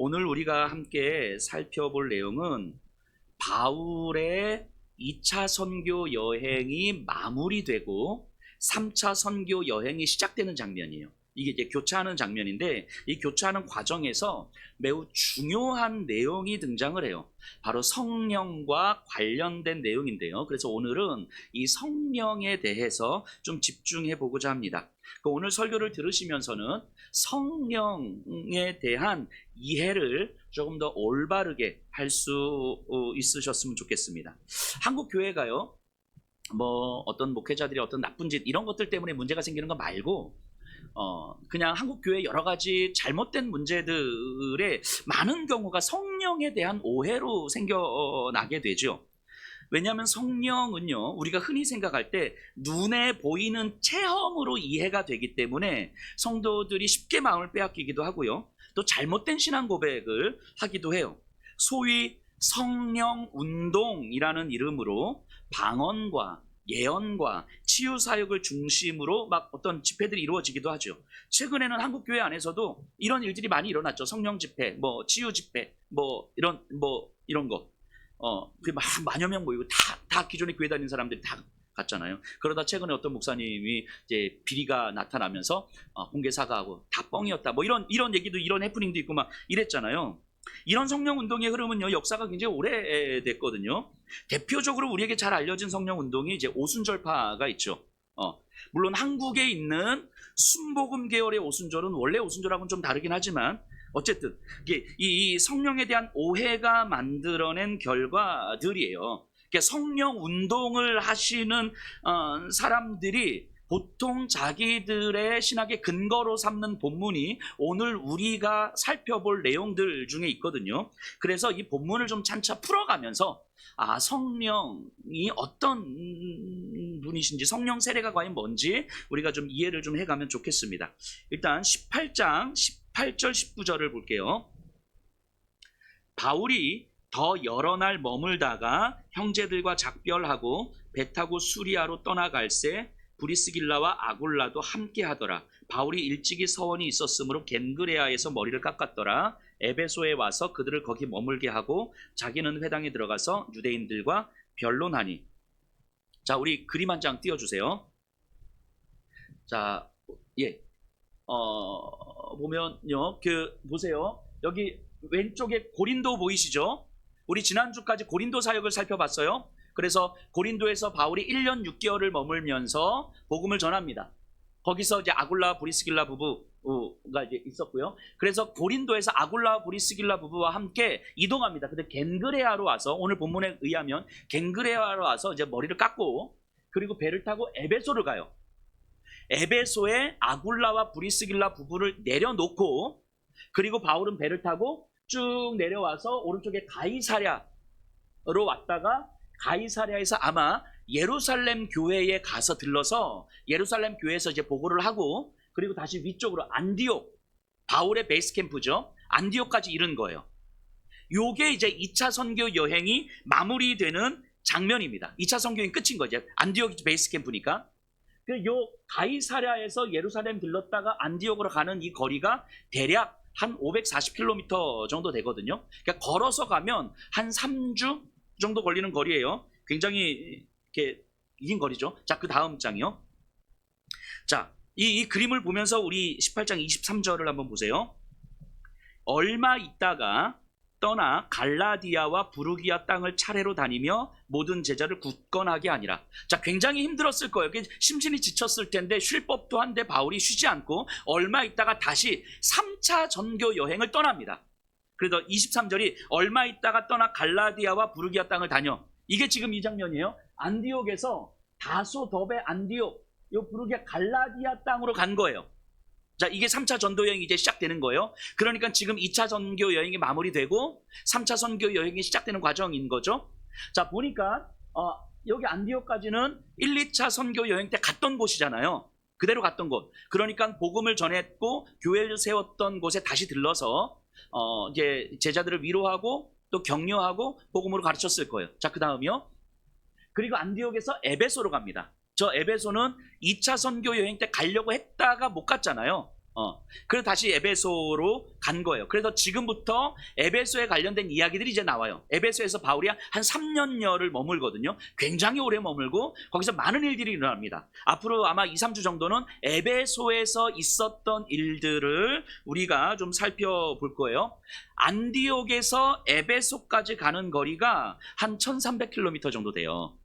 오늘 우리가 함께 살펴볼 내용은 바울의 2차 선교 여행이 마무리되고 3차 선교 여행이 시작되는 장면이에요. 이게 이제 교차하는 장면인데 이 교차하는 과정에서 매우 중요한 내용이 등장을 해요. 바로 성령과 관련된 내용인데요. 그래서 오늘은 이 성령에 대해서 좀 집중해 보고자 합니다. 오늘 설교를 들으시면서는 성령에 대한 이해를 조금 더 올바르게 할 수 있으셨으면 좋겠습니다. 한국 교회가요, 뭐 어떤 목회자들이 어떤 나쁜 짓 이런 것들 때문에 문제가 생기는 거 말고 그냥 한국 교회 여러 가지 잘못된 문제들의 많은 경우가 성령에 대한 오해로 생겨나게 되죠. 왜냐하면 성령은요, 우리가 흔히 생각할 때 눈에 보이는 체험으로 이해가 되기 때문에 성도들이 쉽게 마음을 빼앗기기도 하고요, 또 잘못된 신앙 고백을 하기도 해요. 소위 성령 운동이라는 이름으로 방언과 예언과 치유 사역을 중심으로 막 어떤 집회들이 이루어지기도 하죠. 최근에는 한국 교회 안에서도 이런 일들이 많이 일어났죠. 성령 집회, 뭐 치유 집회, 뭐 이런 거. 그 만여 명 모이고 다 기존에 교회 다니는 사람들이 다 갔잖아요. 그러다 최근에 어떤 목사님이 이제 비리가 나타나면서 공개 사과하고 다 뻥이었다. 뭐 이런 얘기도, 이런 해프닝도 있고 막 이랬잖아요. 이런 성령 운동의 흐름은요, 역사가 굉장히 오래됐거든요. 대표적으로 우리에게 잘 알려진 성령 운동이 이제 오순절파가 있죠. 물론 한국에 있는 순복음 계열의 오순절은 원래 오순절하고는 좀 다르긴 하지만 어쨌든 이게 이 성령에 대한 오해가 만들어낸 결과들이에요. 그러니까 성령 운동을 하시는 사람들이 보통 자기들의 신학의 근거로 삼는 본문이 오늘 우리가 살펴볼 내용들 중에 있거든요. 그래서 이 본문을 좀 차차 풀어가면서 성령이 어떤 분이신지, 성령 세례가 과연 뭔지 우리가 좀 이해를 좀 해가면 좋겠습니다. 일단 18장 18절 19절을 볼게요. 바울이 더 여러 날 머물다가 형제들과 작별하고 배 타고 수리아로 떠나갈새 브리스길라와 아굴라도 함께 하더라. 바울이 일찍이 서원이 있었으므로 겐그레아에서 머리를 깎았더라. 에베소에 와서 그들을 거기 머물게 하고 자기는 회당에 들어가서 유대인들과 변론하니. 자, 우리 그림 한 장 띄워주세요. 자, 보면요, 보세요. 여기 왼쪽에 고린도 보이시죠? 우리 지난주까지 고린도 사역을 살펴봤어요. 그래서 고린도에서 바울이 1년 6개월을 머물면서 복음을 전합니다. 거기서 이제 아굴라 브리스길라 부부가 이제 있었고요. 그래서 고린도에서 아굴라 브리스길라 부부와 함께 이동합니다. 근데 겐그레아로 와서, 오늘 본문에 의하면 겐그레아로 와서 이제 머리를 깎고, 그리고 배를 타고 에베소를 가요. 에베소에 아굴라와 브리스길라 부부를 내려놓고, 그리고 바울은 배를 타고 쭉 내려와서 오른쪽에 가이사랴로 왔다가 가이사랴에서 아마 예루살렘 교회에 가서 들러서 예루살렘 교회에서 이제 보고를 하고, 그리고 다시 위쪽으로 안디옥, 바울의 베이스 캠프죠. 안디옥까지 이른 거예요. 요게 이제 2차 선교 여행이 마무리되는 장면입니다. 2차 선교 여행 끝인 거죠. 안디옥이 베이스 캠프니까. 요 가이사랴에서 예루살렘 들렀다가 안디옥으로 가는 이 거리가 대략 한 540km 정도 되거든요. 그러니까 걸어서 가면 한 3주 정도 걸리는 거리예요. 굉장히 이렇게 긴 거리죠. 자, 그 다음 장이요. 자, 이 그림을 보면서 우리 18장 23절을 한번 보세요. 얼마 있다가 떠나 갈라디아와 부르기아 땅을 차례로 다니며 모든 제자를 굳건하게 하니라. 자, 굉장히 힘들었을 거예요. 심신이 지쳤을 텐데 쉴 법도 한데 바울이 쉬지 않고 얼마 있다가 다시 3차 전교 여행을 떠납니다. 그래서 23절이 얼마 있다가 떠나 갈라디아와 부르기아 땅을 다녀. 이게 지금 이 장면이에요. 안디옥에서 다소 더베 안디옥, 요 부르기아 갈라디아 땅으로 간 거예요. 자, 이게 3차 전도 여행이 이제 시작되는 거예요. 그러니까 지금 2차 선교 여행이 마무리되고 3차 선교 여행이 시작되는 과정인 거죠. 자, 보니까 여기 안디옥까지는 1, 2차 선교 여행 때 갔던 곳이잖아요. 그대로 갔던 곳. 그러니까 복음을 전했고 교회를 세웠던 곳에 다시 들러서 이제 제자들을 위로하고 또 격려하고 복음으로 가르쳤을 거예요. 자, 그 다음이요. 그리고 안디옥에서 에베소로 갑니다. 저 에베소는 2차 선교 여행 때 가려고 했다가 못 갔잖아요. 그래서 다시 에베소로 간 거예요. 그래서 지금부터 에베소에 관련된 이야기들이 이제 나와요. 에베소에서 바울이 한 3년여를 머물거든요. 굉장히 오래 머물고 거기서 많은 일들이 일어납니다. 앞으로 아마 2, 3주 정도는 에베소에서 있었던 일들을 우리가 좀 살펴볼 거예요. 안디옥에서 에베소까지 가는 거리가 한 1300km 정도 돼요.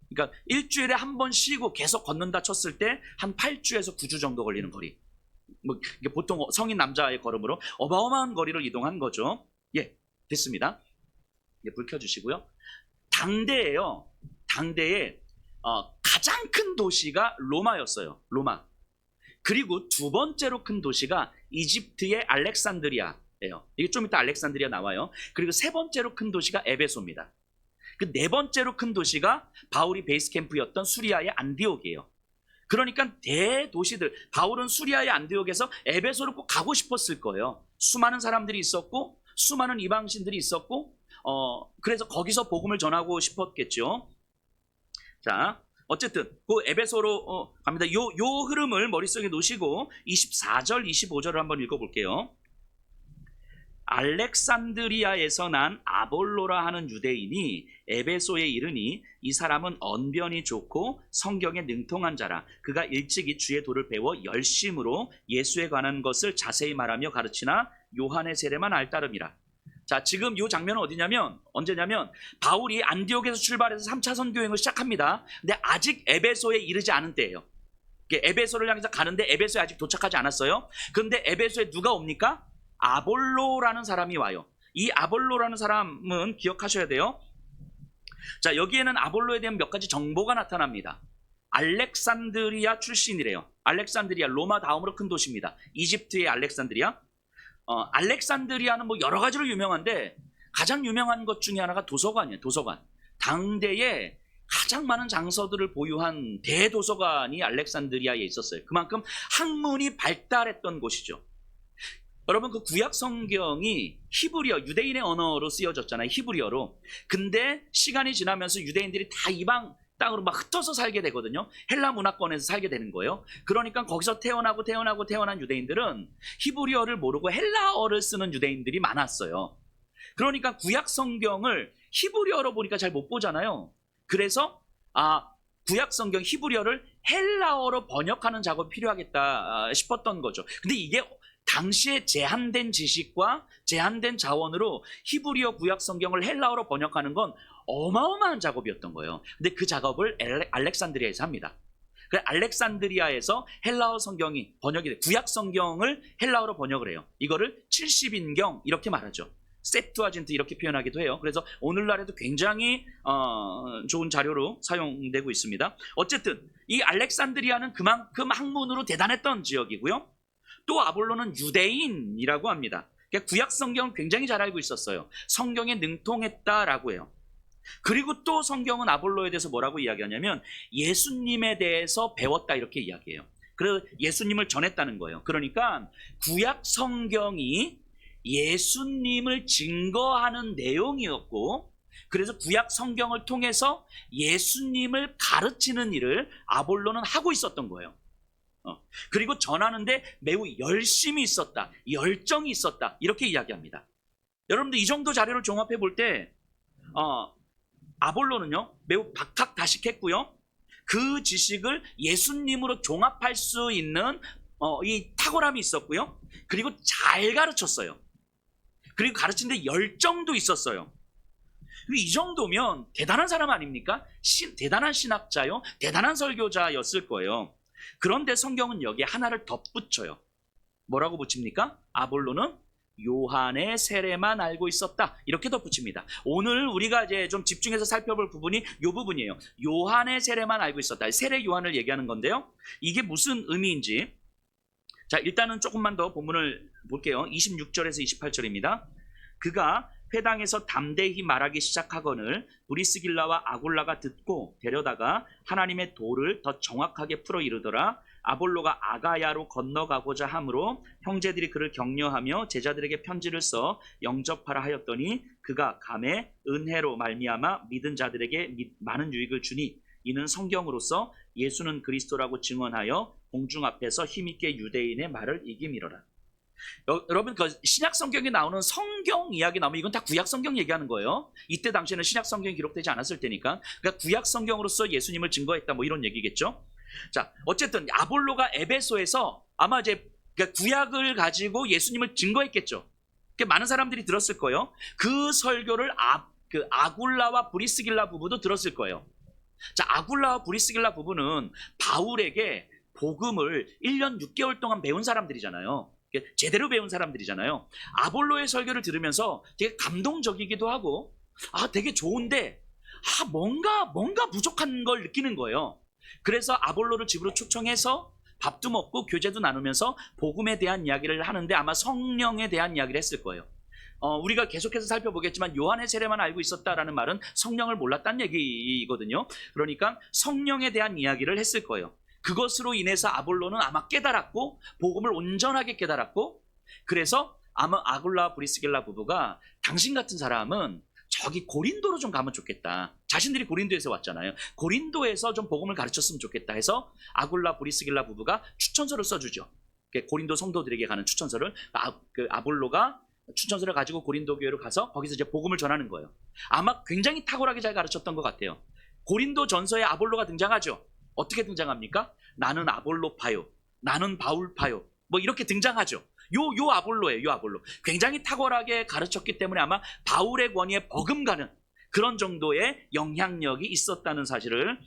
그러니까 일주일에 한 번 쉬고 계속 걷는다 쳤을 때 한 8주에서 9주 정도 걸리는 거리. 뭐 이게 보통 성인 남자의 걸음으로 어마어마한 거리를 이동한 거죠. 예, 됐습니다. 예, 불 켜주시고요. 당대에요. 당대에 가장 큰 도시가 로마였어요. 로마. 그리고 두 번째로 큰 도시가 이집트의 알렉산드리아예요. 이게 좀 이따 알렉산드리아 나와요. 그리고 세 번째로 큰 도시가 에베소입니다. 그 네 번째로 큰 도시가 바울이 베이스 캠프였던 수리아의 안디옥이에요. 그러니까 대도시들, 바울은 수리아의 안디옥에서 에베소를 꼭 가고 싶었을 거예요. 수많은 사람들이 있었고 수많은 이방신들이 있었고 그래서 거기서 복음을 전하고 싶었겠죠. 자, 어쨌든 그 에베소로 갑니다. 요 흐름을 머릿속에 놓으시고 24절 25절을 한번 읽어볼게요. 알렉산드리아에서 난 아볼로라 하는 유대인이 에베소에 이르니 이 사람은 언변이 좋고 성경에 능통한 자라. 그가 일찍이 주의 도를 배워 열심으로 예수에 관한 것을 자세히 말하며 가르치나 요한의 세례만 알따름이라. 자, 지금 이 장면은 어디냐면 언제냐면 바울이 안디옥에서 출발해서 3차 선교행을 시작합니다. 근데 아직 에베소에 이르지 않은 때예요. 에베소를 향해서 가는데 에베소에 아직 도착하지 않았어요. 그런데 에베소에 누가 옵니까? 아볼로라는 사람이 와요. 이 아볼로라는 사람은 기억하셔야 돼요. 자, 여기에는 아볼로에 대한 몇 가지 정보가 나타납니다. 알렉산드리아 출신이래요. 알렉산드리아, 로마 다음으로 큰 도시입니다. 이집트의 알렉산드리아. 알렉산드리아는 뭐 여러 가지로 유명한데 가장 유명한 것 중에 하나가 도서관이에요. 도서관. 당대에 가장 많은 장서들을 보유한 대도서관이 알렉산드리아에 있었어요. 그만큼 학문이 발달했던 곳이죠. 여러분, 그 구약 성경이 히브리어, 유대인의 언어로 쓰여졌잖아요. 히브리어로. 근데 시간이 지나면서 유대인들이 다 이방 땅으로 막 흩어서 살게 되거든요. 헬라 문화권에서 살게 되는 거예요. 그러니까 거기서 태어난 유대인들은 히브리어를 모르고 헬라어를 쓰는 유대인들이 많았어요. 그러니까 구약 성경을 히브리어로 보니까 잘 못 보잖아요. 그래서 구약 성경 히브리어를 헬라어로 번역하는 작업이 필요하겠다 싶었던 거죠. 근데 이게 당시에 제한된 지식과 제한된 자원으로 히브리어 구약 성경을 헬라어로 번역하는 건 어마어마한 작업이었던 거예요. 근데 그 작업을 알렉산드리아에서 합니다. 그래서 알렉산드리아에서 헬라어 성경이 번역이 돼. 구약 성경을 헬라어로 번역을 해요. 이거를 70인경 이렇게 말하죠. 세프투아진트 이렇게 표현하기도 해요. 그래서 오늘날에도 굉장히 좋은 자료로 사용되고 있습니다. 어쨌든 이 알렉산드리아는 그만큼 학문으로 대단했던 지역이고요. 또 아볼로는 유대인이라고 합니다. 그러니까 구약 성경은 굉장히 잘 알고 있었어요. 성경에 능통했다라고 해요. 그리고 또 성경은 아볼로에 대해서 뭐라고 이야기하냐면 예수님에 대해서 배웠다 이렇게 이야기해요. 그래서 예수님을 전했다는 거예요. 그러니까 구약 성경이 예수님을 증거하는 내용이었고, 그래서 구약 성경을 통해서 예수님을 가르치는 일을 아볼로는 하고 있었던 거예요. 그리고 전하는데 매우 열심히 있었다, 열정이 있었다 이렇게 이야기합니다. 여러분들 이 정도 자료를 종합해 볼 때 아볼로는요 매우 박학다식했고요, 그 지식을 예수님으로 종합할 수 있는 이 탁월함이 있었고요, 그리고 잘 가르쳤어요. 그리고 가르치는데 열정도 있었어요. 이 정도면 대단한 사람 아닙니까? 대단한 신학자요, 대단한 설교자였을 거예요. 그런데 성경은 여기에 하나를 덧붙여요. 뭐라고 붙입니까? 아볼로는 요한의 세례만 알고 있었다 이렇게 덧붙입니다. 오늘 우리가 이제 좀 집중해서 살펴볼 부분이 이 부분이에요. 요한의 세례만 알고 있었다. 세례 요한을 얘기하는 건데요, 이게 무슨 의미인지 자, 일단은 조금만 더 본문을 볼게요. 26절에서 28절입니다. 그가 회당에서 담대히 말하기 시작하거늘 브리스길라와 아굴라가 듣고 데려다가 하나님의 도를 더 정확하게 풀어 이르더라. 아볼로가 아가야로 건너가고자 하므로 형제들이 그를 격려하며 제자들에게 편지를 써 영접하라 하였더니 그가 감에 은혜로 말미암아 믿은 자들에게 많은 유익을 주니 이는 성경으로서 예수는 그리스도라고 증언하여 공중 앞에서 힘있게 유대인의 말을 이김이로라. 여러분, 그 신약 성경에 나오는 성경 이야기 나오면 이건 다 구약 성경 얘기하는 거예요. 이때 당시에는 신약 성경이 기록되지 않았을 테니까. 그러니까 구약 성경으로서 예수님을 증거했다, 뭐 이런 얘기겠죠. 자, 어쨌든 아볼로가 에베소에서 아마 이제 그러니까 구약을 가지고 예수님을 증거했겠죠. 많은 사람들이 들었을 거예요. 그 설교를 아굴라와 브리스길라 부부도 들었을 거예요. 자, 아굴라와 브리스길라 부부는 바울에게 복음을 1년 6개월 동안 배운 사람들이잖아요. 제대로 배운 사람들이잖아요. 아볼로의 설교를 들으면서 되게 감동적이기도 하고, 되게 좋은데, 뭔가 부족한 걸 느끼는 거예요. 그래서 아볼로를 집으로 초청해서 밥도 먹고 교제도 나누면서 복음에 대한 이야기를 하는데 아마 성령에 대한 이야기를 했을 거예요. 우리가 계속해서 살펴보겠지만 요한의 세례만 알고 있었다라는 말은 성령을 몰랐다는 얘기거든요. 그러니까 성령에 대한 이야기를 했을 거예요. 그것으로 인해서 아볼로는 아마 깨달았고 복음을 온전하게 깨달았고, 그래서 아마 아굴라 브리스길라 부부가 당신 같은 사람은 저기 고린도로 좀 가면 좋겠다. 자신들이 고린도에서 왔잖아요. 고린도에서 좀 복음을 가르쳤으면 좋겠다 해서 아굴라 브리스길라 부부가 추천서를 써주죠. 고린도 성도들에게 가는 추천서를 아볼로가 추천서를 가지고 고린도 교회로 가서 거기서 이제 복음을 전하는 거예요. 아마 굉장히 탁월하게 잘 가르쳤던 것 같아요. 고린도 전서에 아볼로가 등장하죠. 어떻게 등장합니까? 나는 아볼로파요, 나는 바울파요, 뭐 이렇게 등장하죠. 요 아볼로예요. 요 아볼로 굉장히 탁월하게 가르쳤기 때문에 아마 바울의 권위에 버금가는 그런 정도의 영향력이 있었다는 사실을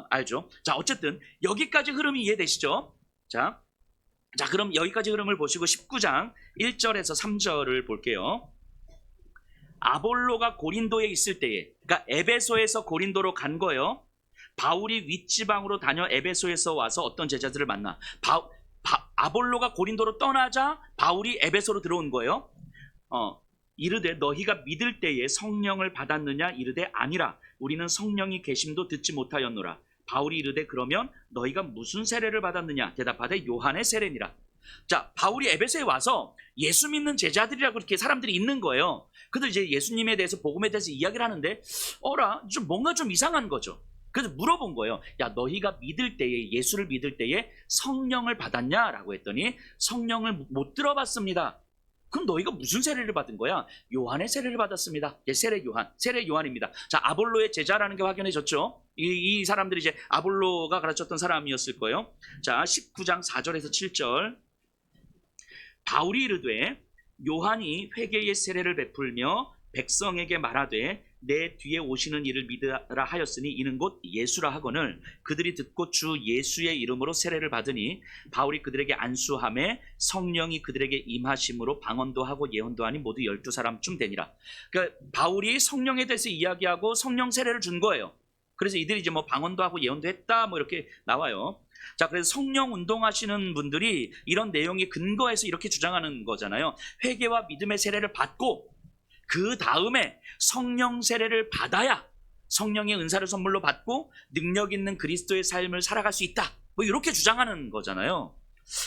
알죠. 자, 어쨌든 여기까지 흐름이 이해되시죠? 자, 그럼 여기까지 흐름을 보시고 19장 1절에서 3절을 볼게요. 아볼로가 고린도에 있을 때에, 그러니까 에베소에서 고린도로 간 거예요. 바울이 윗지방으로 다녀 에베소에서 와서 어떤 제자들을 만나. 아볼로가 고린도로 떠나자 바울이 에베소로 들어온 거예요. 이르되 너희가 믿을 때에 성령을 받았느냐? 이르되 아니라 우리는 성령이 계심도 듣지 못하였노라. 바울이 이르되 그러면 너희가 무슨 세례를 받았느냐? 대답하되 요한의 세례니라. 자, 바울이 에베소에 와서 예수 믿는 제자들이라고 그렇게 사람들이 있는 거예요. 그들 이제 예수님에 대해서 복음에 대해서 이야기를 하는데 뭔가 좀 이상한 거죠. 그래서 물어본 거예요. 야, 너희가 믿을 때에, 예수를 믿을 때에 성령을 받았냐라고 했더니 성령을 못 들어봤습니다. 그럼 너희가 무슨 세례를 받은 거야? 요한의 세례를 받았습니다. 세례 요한입니다. 자, 아볼로의 제자라는 게 확연해졌죠. 이 사람들이 이제 아볼로가 가르쳤던 사람이었을 거예요. 자, 19장 4절에서 7절. 바울이 이르되 요한이 회개의 세례를 베풀며 백성에게 말하되 내 뒤에 오시는 이를 믿으라 하였으니 이는 곧 예수라 하거늘 그들이 듣고 주 예수의 이름으로 세례를 받으니 바울이 그들에게 안수하매 성령이 그들에게 임하심으로 방언도 하고 예언도 하니 모두 12사람쯤 되니라. 그러니까 바울이 성령에 대해서 이야기하고 성령 세례를 준 거예요. 그래서 이들이 이제 뭐 방언도 하고 예언도 했다 뭐 이렇게 나와요. 자, 그래서 성령 운동하시는 분들이 이런 내용이 근거해서 이렇게 주장하는 거잖아요. 회개와 믿음의 세례를 받고 그 다음에 성령 세례를 받아야 성령의 은사를 선물로 받고 능력 있는 그리스도의 삶을 살아갈 수 있다. 뭐 이렇게 주장하는 거잖아요.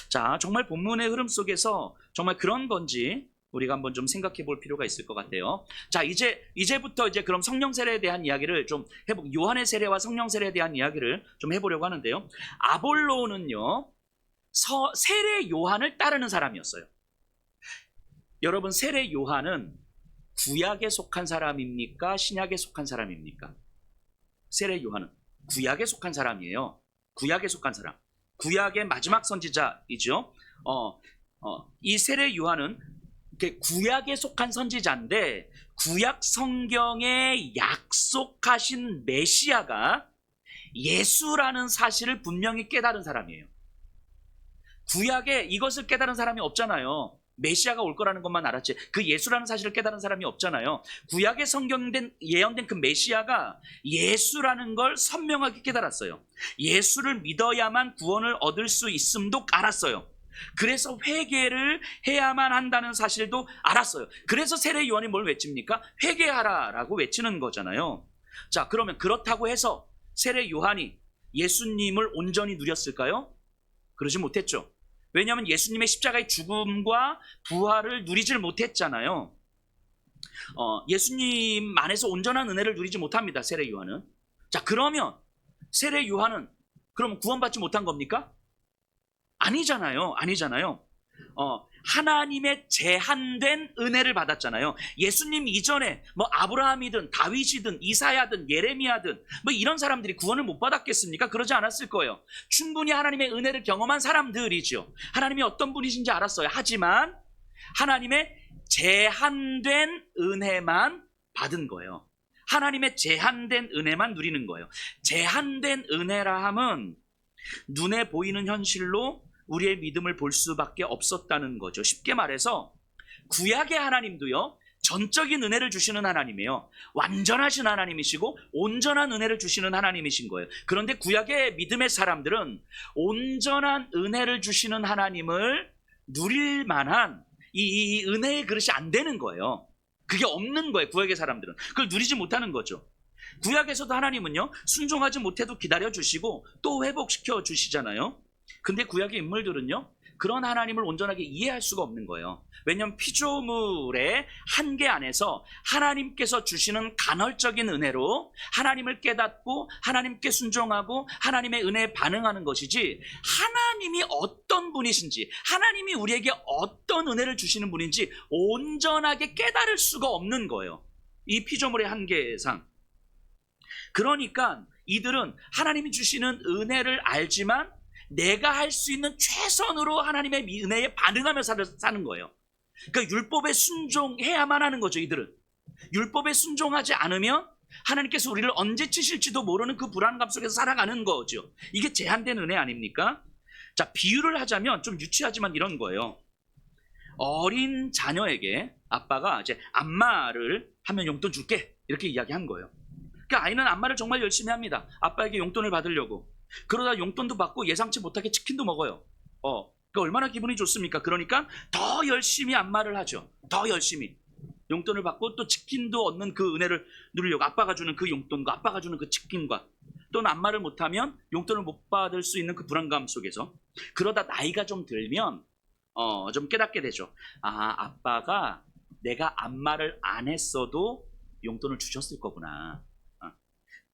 자, 정말 본문의 흐름 속에서 정말 그런 건지 우리가 한번 좀 생각해 볼 필요가 있을 것 같아요. 자, 이제부터 그럼 성령 세례에 대한 이야기를 좀 요한의 세례와 성령 세례에 대한 이야기를 좀 해보려고 하는데요. 아볼로는요, 세례 요한을 따르는 사람이었어요. 여러분, 세례 요한은 구약에 속한 사람입니까? 신약에 속한 사람입니까? 세례 요한은 구약에 속한 사람이에요. 구약에 속한 사람. 구약의 마지막 선지자이죠. 이 세례 요한은 구약에 속한 선지자인데 구약 성경에 약속하신 메시아가 예수라는 사실을 분명히 깨달은 사람이에요. 구약에 이것을 깨달은 사람이 없잖아요. 메시아가 올 거라는 것만 알았지 그 예수라는 사실을 깨달은 사람이 없잖아요. 구약에 예언된 그 메시아가 예수라는 걸 선명하게 깨달았어요. 예수를 믿어야만 구원을 얻을 수 있음도 알았어요. 그래서 회개를 해야만 한다는 사실도 알았어요. 그래서 세례 요한이 뭘 외칩니까? 회개하라라고 외치는 거잖아요. 자, 그러면 그렇다고 해서 세례 요한이 예수님을 온전히 누렸을까요? 그러지 못했죠. 왜냐하면 예수님의 십자가의 죽음과 부활을 누리질 못했잖아요. 예수님 안에서 온전한 은혜를 누리지 못합니다. 세례 요한은. 자, 그러면 세례 요한은 그럼 구원받지 못한 겁니까? 아니잖아요. 아니잖아요. 하나님의 제한된 은혜를 받았잖아요. 예수님 이전에 뭐 아브라함이든 다윗이든 이사야든 예레미야든 뭐 이런 사람들이 구원을 못 받았겠습니까? 그러지 않았을 거예요. 충분히 하나님의 은혜를 경험한 사람들이죠. 하나님이 어떤 분이신지 알았어요. 하지만 하나님의 제한된 은혜만 받은 거예요. 하나님의 제한된 은혜만 누리는 거예요. 제한된 은혜라 함은 눈에 보이는 현실로 우리의 믿음을 볼 수밖에 없었다는 거죠. 쉽게 말해서 구약의 하나님도요, 전적인 은혜를 주시는 하나님이에요. 완전하신 하나님이시고 온전한 은혜를 주시는 하나님이신 거예요. 그런데 구약의 믿음의 사람들은 온전한 은혜를 주시는 하나님을 누릴 만한 이 은혜의 그릇이 안 되는 거예요. 그게 없는 거예요. 구약의 사람들은 그걸 누리지 못하는 거죠. 구약에서도 하나님은요, 순종하지 못해도 기다려 주시고 또 회복시켜 주시잖아요. 근데 구약의 인물들은요, 그런 하나님을 온전하게 이해할 수가 없는 거예요. 왜냐하면 피조물의 한계 안에서 하나님께서 주시는 간헐적인 은혜로 하나님을 깨닫고 하나님께 순종하고 하나님의 은혜에 반응하는 것이지, 하나님이 어떤 분이신지, 하나님이 우리에게 어떤 은혜를 주시는 분인지 온전하게 깨달을 수가 없는 거예요. 이 피조물의 한계상. 그러니까 이들은 하나님이 주시는 은혜를 알지만 내가 할 수 있는 최선으로 하나님의 은혜에 반응하며 사는 거예요. 그러니까 율법에 순종해야만 하는 거죠. 이들은 율법에 순종하지 않으면 하나님께서 우리를 언제 치실지도 모르는 그 불안감 속에서 살아가는 거죠. 이게 제한된 은혜 아닙니까? 자, 비유를 하자면 좀 유치하지만 이런 거예요. 어린 자녀에게 아빠가 이제 안마를 하면 용돈 줄게 이렇게 이야기한 거예요. 그러니까 아이는 안마를 정말 열심히 합니다. 아빠에게 용돈을 받으려고. 그러다 용돈도 받고 예상치 못하게 치킨도 먹어요. 그러니까 얼마나 기분이 좋습니까? 그러니까 더 열심히 안마를 하죠. 더 열심히 용돈을 받고 또 치킨도 얻는 그 은혜를 누리려고, 아빠가 주는 그 용돈과 아빠가 주는 그 치킨과, 또는 안마를 못하면 용돈을 못 받을 수 있는 그 불안감 속에서, 그러다 나이가 좀 들면 좀 깨닫게 되죠. 아빠가 내가 안마를 안 했어도 용돈을 주셨을 거구나.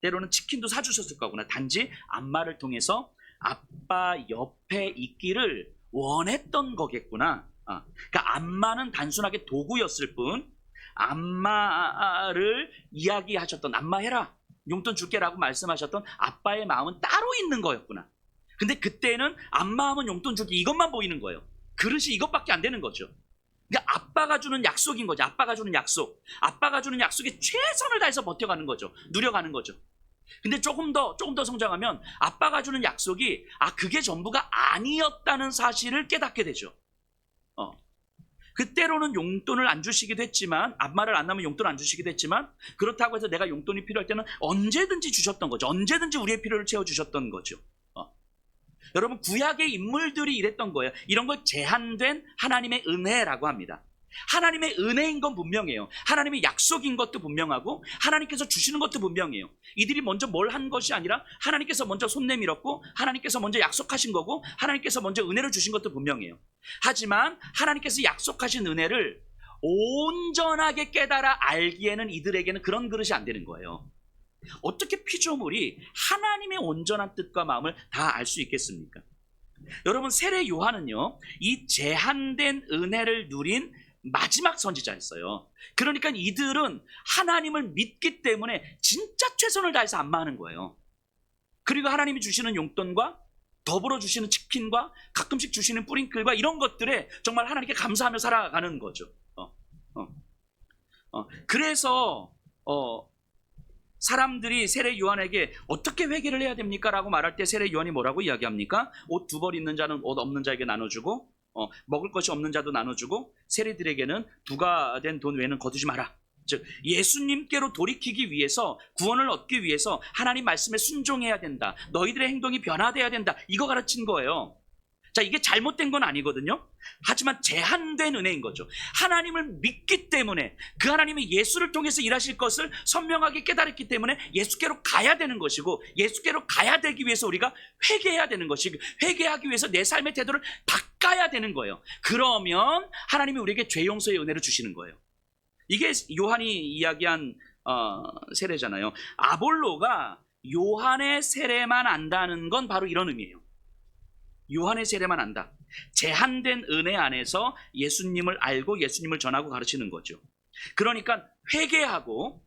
때로는 치킨도 사주셨을 거구나. 단지 안마를 통해서 아빠 옆에 있기를 원했던 거겠구나. 그러니까 안마는 단순하게 도구였을 뿐, 안마를 이야기하셨던, 안마해라, 용돈 줄게라고 말씀하셨던 아빠의 마음은 따로 있는 거였구나. 근데 그때는 안마하면 용돈 줄게 이것만 보이는 거예요. 그릇이 이것밖에 안 되는 거죠. 그러니까 아빠가 주는 약속인 거죠. 아빠가 주는 약속. 아빠가 주는 약속에 최선을 다해서 버텨가는 거죠. 누려가는 거죠. 근데 조금 더 성장하면 아빠가 주는 약속이 그게 전부가 아니었다는 사실을 깨닫게 되죠. 그때로는 용돈을 안 주시기도 했지만, 안마를 안 하면 용돈 안 주시기도 했지만, 그렇다고 해서 내가 용돈이 필요할 때는 언제든지 주셨던 거죠. 언제든지 우리의 필요를 채워주셨던 거죠. 여러분, 구약의 인물들이 이랬던 거예요. 이런 걸 제한된 하나님의 은혜라고 합니다. 하나님의 은혜인 건 분명해요. 하나님의 약속인 것도 분명하고 하나님께서 주시는 것도 분명해요. 이들이 먼저 뭘 한 것이 아니라 하나님께서 먼저 손 내밀었고 하나님께서 먼저 약속하신 거고 하나님께서 먼저 은혜를 주신 것도 분명해요. 하지만 하나님께서 약속하신 은혜를 온전하게 깨달아 알기에는 이들에게는 그런 그릇이 안 되는 거예요. 어떻게 피조물이 하나님의 온전한 뜻과 마음을 다 알 수 있겠습니까? 여러분, 세례 요한은요, 이 제한된 은혜를 누린 마지막 선지자였어요. 그러니까 이들은 하나님을 믿기 때문에 진짜 최선을 다해서 안마하는 거예요. 그리고 하나님이 주시는 용돈과 더불어 주시는 치킨과 가끔씩 주시는 뿌링클과 이런 것들에 정말 하나님께 감사하며 살아가는 거죠. 그래서 사람들이 세례 요한에게 어떻게 회개를 해야 됩니까? 라고 말할 때 세례 요한이 뭐라고 이야기합니까? 옷 2벌 있는 자는 옷 없는 자에게 나눠주고 먹을 것이 없는 자도 나눠주고 세리들에게는 부가된 돈 외에는 거두지 마라. 즉, 예수님께로 돌이키기 위해서, 구원을 얻기 위해서 하나님 말씀에 순종해야 된다. 너희들의 행동이 변화돼야 된다. 이거 가르친 거예요. 자, 이게 잘못된 건 아니거든요. 하지만 제한된 은혜인 거죠. 하나님을 믿기 때문에, 그 하나님이 예수를 통해서 일하실 것을 선명하게 깨달았기 때문에 예수께로 가야 되는 것이고, 예수께로 가야 되기 위해서 우리가 회개해야 되는 것이고, 회개하기 위해서 내 삶의 태도를 바꿔야 되는 거예요. 그러면 하나님이 우리에게 죄 용서의 은혜를 주시는 거예요. 이게 요한이 이야기한 세례잖아요. 아볼로가 요한의 세례만 안다는 건 바로 이런 의미예요. 요한의 세례만 안다. 제한된 은혜 안에서 예수님을 알고 예수님을 전하고 가르치는 거죠. 그러니까 회개하고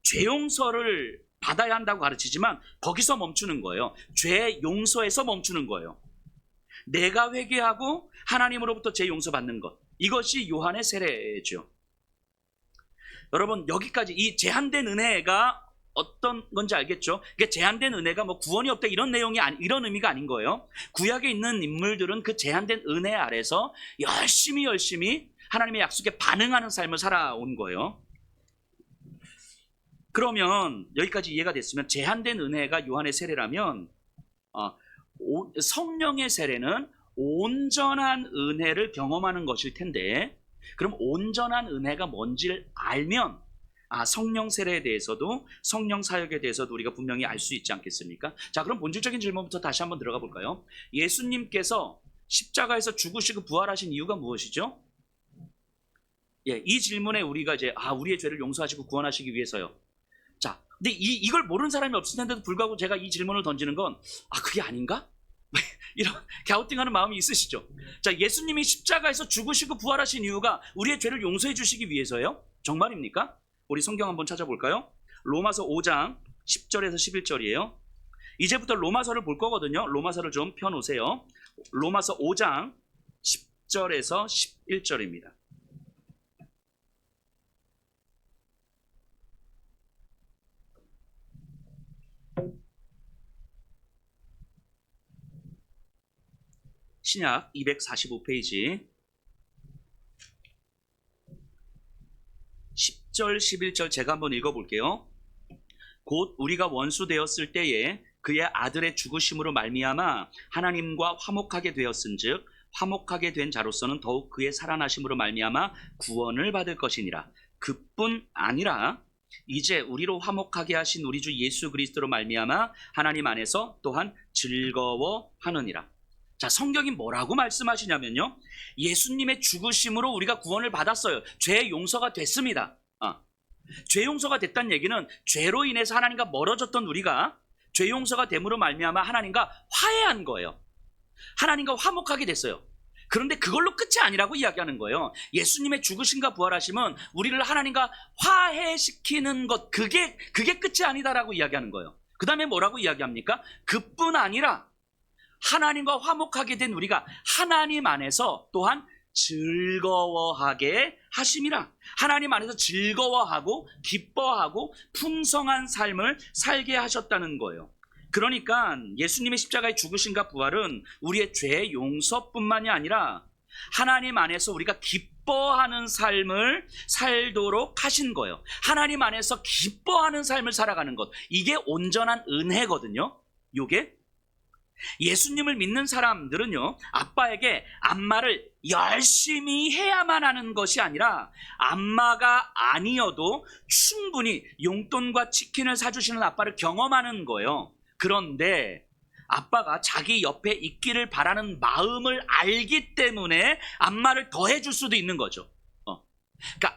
죄 용서를 받아야 한다고 가르치지만 거기서 멈추는 거예요. 죄 용서에서 멈추는 거예요. 내가 회개하고 하나님으로부터 죄 용서받는 것, 이것이 요한의 세례죠. 여러분, 여기까지 이 제한된 은혜가 어떤 건지 알겠죠? 이게 제한된 은혜가 뭐 구원이 없다 이런 내용이 이런 의미가 아닌 거예요. 구약에 있는 인물들은 그 제한된 은혜 아래서 열심히 하나님의 약속에 반응하는 삶을 살아온 거예요. 그러면 여기까지 이해가 됐으면 제한된 은혜가 요한의 세례라면 성령의 세례는 온전한 은혜를 경험하는 것일 텐데, 그럼 온전한 은혜가 뭔지를 알면 성령 세례에 대해서도 성령 사역에 대해서도 우리가 분명히 알 수 있지 않겠습니까? 자, 그럼 본질적인 질문부터 다시 한번 들어가 볼까요? 예수님께서 십자가에서 죽으시고 부활하신 이유가 무엇이죠? 예, 이 질문에 우리가 이제 우리의 죄를 용서하시고 구원하시기 위해서요. 자, 근데 이걸 모르는 사람이 없을 텐데도 불구하고 제가 이 질문을 던지는 건 그게 아닌가? 이런 갸우뚱하는 마음이 있으시죠? 자, 예수님이 십자가에서 죽으시고 부활하신 이유가 우리의 죄를 용서해 주시기 위해서예요? 정말입니까? 우리 성경 한번 찾아볼까요? 로마서 5장 10절에서 11절이에요. 이제부터 로마서를 볼 거거든요. 로마서를 좀 펴놓으세요. 로마서 5장 10절에서 11절입니다. 신약 245페이지 10절 11절 제가 한번 읽어볼게요. 곧 우리가 원수 되었을 때에 그의 아들의 죽으심으로 말미암아 하나님과 화목하게 되었은즉 화목하게 된 자로서는 더욱 그의 살아나심으로 말미암아 구원을 받을 것이니라. 그뿐 아니라 이제 우리로 화목하게 하신 우리 주 예수 그리스도로 말미암아 하나님 안에서 또한 즐거워하느니라. 자, 성경이 뭐라고 말씀하시냐면요, 예수님의 죽으심으로 우리가 구원을 받았어요. 죄 용서가 됐습니다. 죄 용서가 됐다는 얘기는 죄로 인해서 하나님과 멀어졌던 우리가 죄 용서가 됨으로 말미암아 하나님과 화해한 거예요. 하나님과 화목하게 됐어요. 그런데 그걸로 끝이 아니라고 이야기하는 거예요. 예수님의 죽으심과 부활하심은 우리를 하나님과 화해시키는 것, 그게 끝이 아니다라고 이야기하는 거예요. 그 다음에 뭐라고 이야기합니까? 그뿐 아니라 하나님과 화목하게 된 우리가 하나님 안에서 또한 즐거워하게 하심이라. 하나님 안에서 즐거워하고 기뻐하고 풍성한 삶을 살게 하셨다는 거예요. 그러니까 예수님의 십자가의 죽으심과 부활은 우리의 죄 용서뿐만이 아니라 하나님 안에서 우리가 기뻐하는 삶을 살도록 하신 거예요. 하나님 안에서 기뻐하는 삶을 살아가는 것, 이게 온전한 은혜거든요. 요게 예수님을 믿는 사람들은요, 아빠에게 안마를 열심히 해야만 하는 것이 아니라 안마가 아니어도 충분히 용돈과 치킨을 사주시는 아빠를 경험하는 거예요. 그런데 아빠가 자기 옆에 있기를 바라는 마음을 알기 때문에 안마를 더 해줄 수도 있는 거죠. 그러니까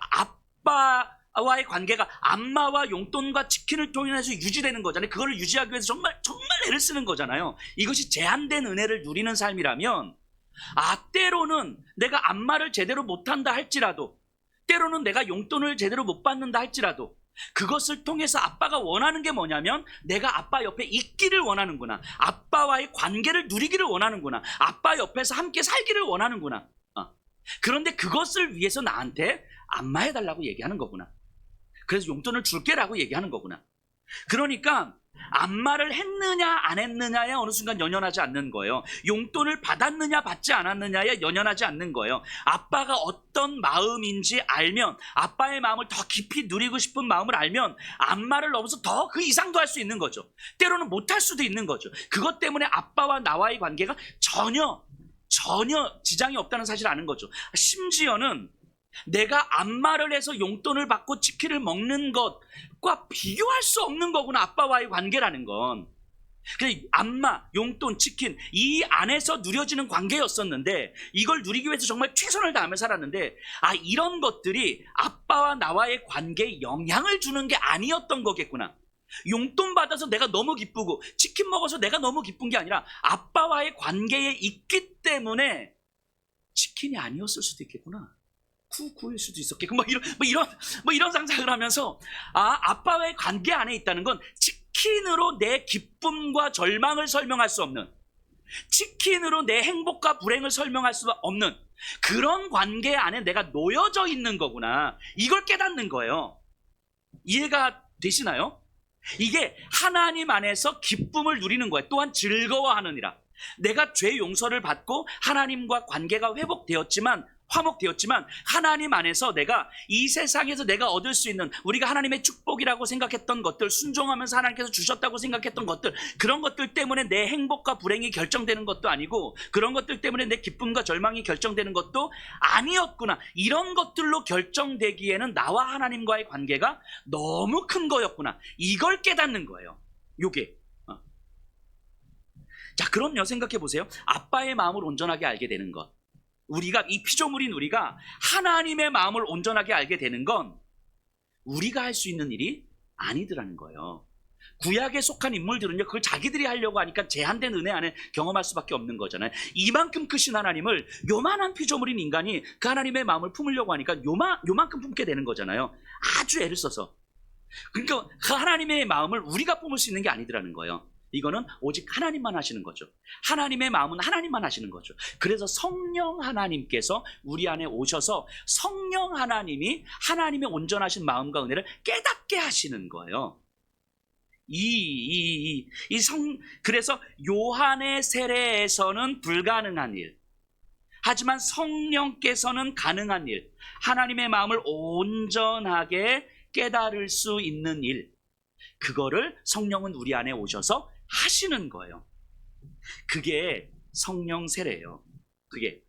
아빠와의 관계가 안마와 용돈과 치킨을 통해서 유지되는 거잖아요. 그걸 유지하기 위해서 정말 애를 쓰는 거잖아요. 이것이 제한된 은혜를 누리는 삶이라면, 때로는 내가 안마를 제대로 못한다 할지라도, 때로는 내가 용돈을 제대로 못 받는다 할지라도, 그것을 통해서 아빠가 원하는 게 뭐냐면 내가 아빠 옆에 있기를 원하는구나, 아빠와의 관계를 누리기를 원하는구나, 아빠 옆에서 함께 살기를 원하는구나. 그런데 그것을 위해서 나한테 안마해달라고 얘기하는 거구나. 그래서 용돈을 줄게라고 얘기하는 거구나. 그러니까 안마를 했느냐 안 했느냐에 어느 순간 연연하지 않는 거예요. 용돈을 받았느냐 받지 않았느냐에 연연하지 않는 거예요. 아빠가 어떤 마음인지 알면, 아빠의 마음을 더 깊이 누리고 싶은 마음을 알면 안마를 넘어서 더 그 이상도 할 수 있는 거죠. 때로는 못할 수도 있는 거죠. 그것 때문에 아빠와 나와의 관계가 전혀 지장이 없다는 사실을 아는 거죠. 심지어는 내가 안마를 해서 용돈을 받고 치킨을 먹는 것과 비교할 수 없는 거구나, 아빠와의 관계라는 건. 안마, 용돈, 치킨, 이 안에서 누려지는 관계였었는데, 이걸 누리기 위해서 정말 최선을 다하며 살았는데, 이런 것들이 아빠와 나와의 관계에 영향을 주는 게 아니었던 거겠구나. 용돈 받아서 내가 너무 기쁘고 치킨 먹어서 내가 너무 기쁜 게 아니라 아빠와의 관계에 있기 때문에 치킨이 아니었을 수도 있겠구나. 구일 수도 있었겠고 이런 상상을 하면서 아빠와의 관계 안에 있다는 건 치킨으로 내 기쁨과 절망을 설명할 수 없는, 치킨으로 내 행복과 불행을 설명할 수 없는 그런 관계 안에 내가 놓여져 있는 거구나. 이걸 깨닫는 거예요. 이해가 되시나요? 이게 하나님 안에서 기쁨을 누리는 거예요. 또한 즐거워하느니라. 내가 죄 용서를 받고 하나님과 관계가 화목되었지만 하나님 안에서 내가 이 세상에서 내가 얻을 수 있는, 우리가 하나님의 축복이라고 생각했던 것들, 순종하면서 하나님께서 주셨다고 생각했던 것들, 그런 것들 때문에 내 행복과 불행이 결정되는 것도 아니고, 그런 것들 때문에 내 기쁨과 절망이 결정되는 것도 아니었구나. 이런 것들로 결정되기에는 나와 하나님과의 관계가 너무 큰 거였구나. 이걸 깨닫는 거예요. 요게. 자, 그럼요, 생각해 보세요. 아빠의 마음을 온전하게 알게 되는 것, 우리가, 이 피조물인 우리가 하나님의 마음을 온전하게 알게 되는 건 우리가 할 수 있는 일이 아니더라는 거예요. 구약에 속한 인물들은요, 그걸 자기들이 하려고 하니까 제한된 은혜 안에 경험할 수밖에 없는 거잖아요. 이만큼 크신 하나님을 요만한 피조물인 인간이 그 하나님의 마음을 품으려고 하니까 요만큼 품게 되는 거잖아요. 아주 애를 써서. 그러니까 그 하나님의 마음을 우리가 품을 수 있는 게 아니더라는 거예요. 이거는 오직 하나님만 하시는 거죠. 하나님의 마음은 하나님만 하시는 거죠. 그래서 성령 하나님께서 우리 안에 오셔서 성령 하나님이 하나님의 온전하신 마음과 은혜를 깨닫게 하시는 거예요. 그래서 요한의 세례에서는 불가능한 일, 하지만 성령께서는 가능한 일, 하나님의 마음을 온전하게 깨달을 수 있는 일, 그거를 성령은 우리 안에 오셔서 하시는 거예요. 그게 성령 세례예요. 그게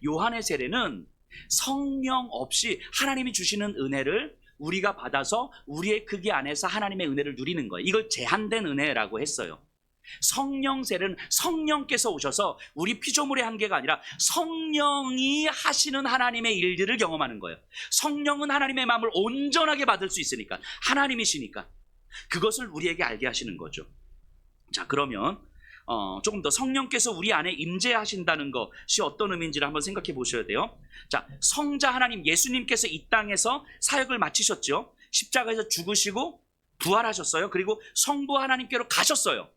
요한의 세례는 성령 없이 하나님이 주시는 은혜를 우리가 받아서 우리의 크기 안에서 하나님의 은혜를 누리는 거예요. 이걸 제한된 은혜라고 했어요. 성령 세례는 성령께서 오셔서 우리 피조물의 한계가 아니라 성령이 하시는 하나님의 일들을 경험하는 거예요. 성령은 하나님의 마음을 온전하게 받을 수 있으니까, 하나님이시니까 그것을 우리에게 알게 하시는 거죠. 자, 그러면 조금 더 성령께서 우리 안에 임재하신다는 것이 어떤 의미인지를 한번 생각해 보셔야 돼요. 자, 성자 하나님 예수님께서 이 땅에서 사역을 마치셨죠. 십자가에서 죽으시고 부활하셨어요. 그리고 성부 하나님께로 가셨어요.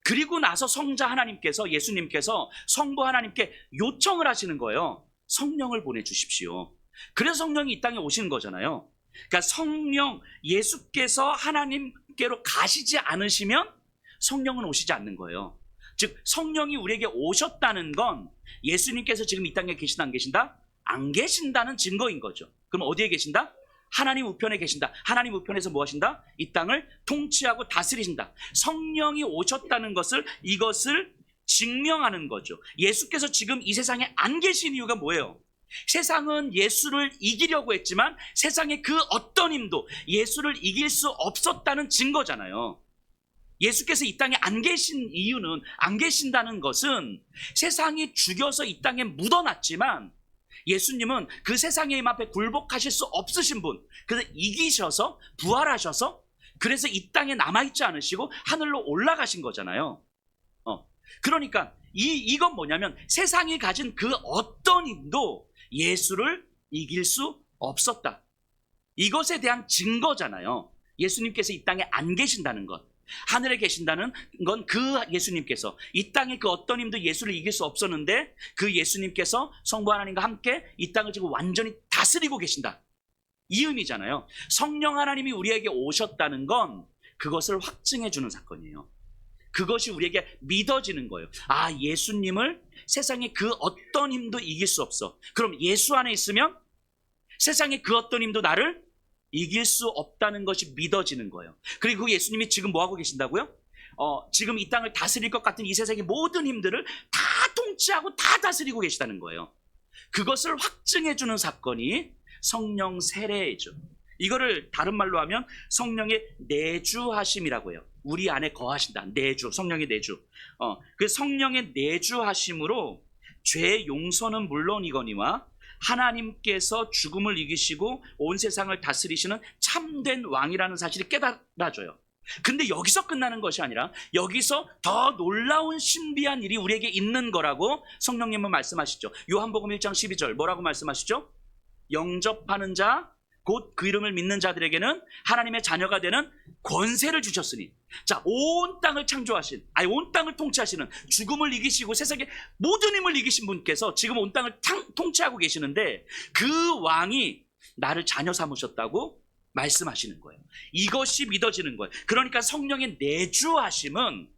그리고 나서 성자 하나님께서, 예수님께서 성부 하나님께 요청을 하시는 거예요. 성령을 보내주십시오. 그래서 성령이 이 땅에 오시는 거잖아요. 그러니까 성령, 예수께서 하나님께로 가시지 않으시면 성령은 오시지 않는 거예요. 즉 성령이 우리에게 오셨다는 건 예수님께서 지금 이 땅에 계신다, 안 계신다? 안 계신다는 증거인 거죠. 그럼 어디에 계신다? 하나님 우편에 계신다. 하나님 우편에서 뭐 하신다? 이 땅을 통치하고 다스리신다. 성령이 오셨다는 것을, 이것을 증명하는 거죠. 예수께서 지금 이 세상에 안 계신 이유가 뭐예요? 세상은 예수를 이기려고 했지만 세상의 그 어떤 힘도 예수를 이길 수 없었다는 증거잖아요. 예수께서 이 땅에 안 계신 이유는, 안 계신다는 것은 세상이 죽여서 이 땅에 묻어놨지만 예수님은 그 세상의 힘 앞에 굴복하실 수 없으신 분, 그래서 이기셔서 부활하셔서 그래서 이 땅에 남아있지 않으시고 하늘로 올라가신 거잖아요. 그러니까 이건 뭐냐면 세상이 가진 그 어떤 힘도 예수를 이길 수 없었다. 이것에 대한 증거잖아요. 예수님께서 이 땅에 안 계신다는 것. 하늘에 계신다는 건 그 예수님께서, 이 땅에 그 어떤 힘도 예수를 이길 수 없었는데 그 예수님께서 성부 하나님과 함께 이 땅을 지금 완전히 다스리고 계신다. 이 의미잖아요. 성령 하나님이 우리에게 오셨다는 건 그것을 확증해 주는 사건이에요. 그것이 우리에게 믿어지는 거예요. 아, 예수님을 세상의 그 어떤 힘도 이길 수 없어. 그럼 예수 안에 있으면 세상의 그 어떤 힘도 나를 이길 수 없다는 것이 믿어지는 거예요. 그리고 예수님이 지금 뭐 하고 계신다고요? 지금 이 땅을 다스릴 것 같은 이 세상의 모든 힘들을 다 통치하고 다 다스리고 계시다는 거예요. 그것을 확증해 주는 사건이 성령 세례죠. 이거를 다른 말로 하면 성령의 내주하심이라고 해요. 우리 안에 거하신다. 내주, 성령의 내주. 그 성령의 내주하심으로 죄 용서는 물론이거니와 하나님께서 죽음을 이기시고 온 세상을 다스리시는 참된 왕이라는 사실이 깨달아져요. 근데 여기서 끝나는 것이 아니라 여기서 더 놀라운 신비한 일이 우리에게 있는 거라고 성령님은 말씀하시죠. 요한복음 1장 12절 뭐라고 말씀하시죠? 영접하는 자 곧 그 이름을 믿는 자들에게는 하나님의 자녀가 되는 권세를 주셨으니. 자, 온 땅을 창조하신, 온 땅을 통치하시는, 죽음을 이기시고 세상의 모든 힘을 이기신 분께서 지금 온 땅을 통치하고 계시는데 그 왕이 나를 자녀 삼으셨다고 말씀하시는 거예요. 이것이 믿어지는 거예요. 그러니까 성령의 내주하심은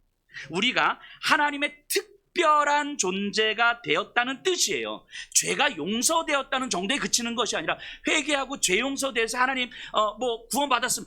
우리가 하나님의 특별한 존재가 되었다는 뜻이에요. 죄가 용서되었다는 정도에 그치는 것이 아니라 회개하고 죄 용서돼서 하나님 구원받았으면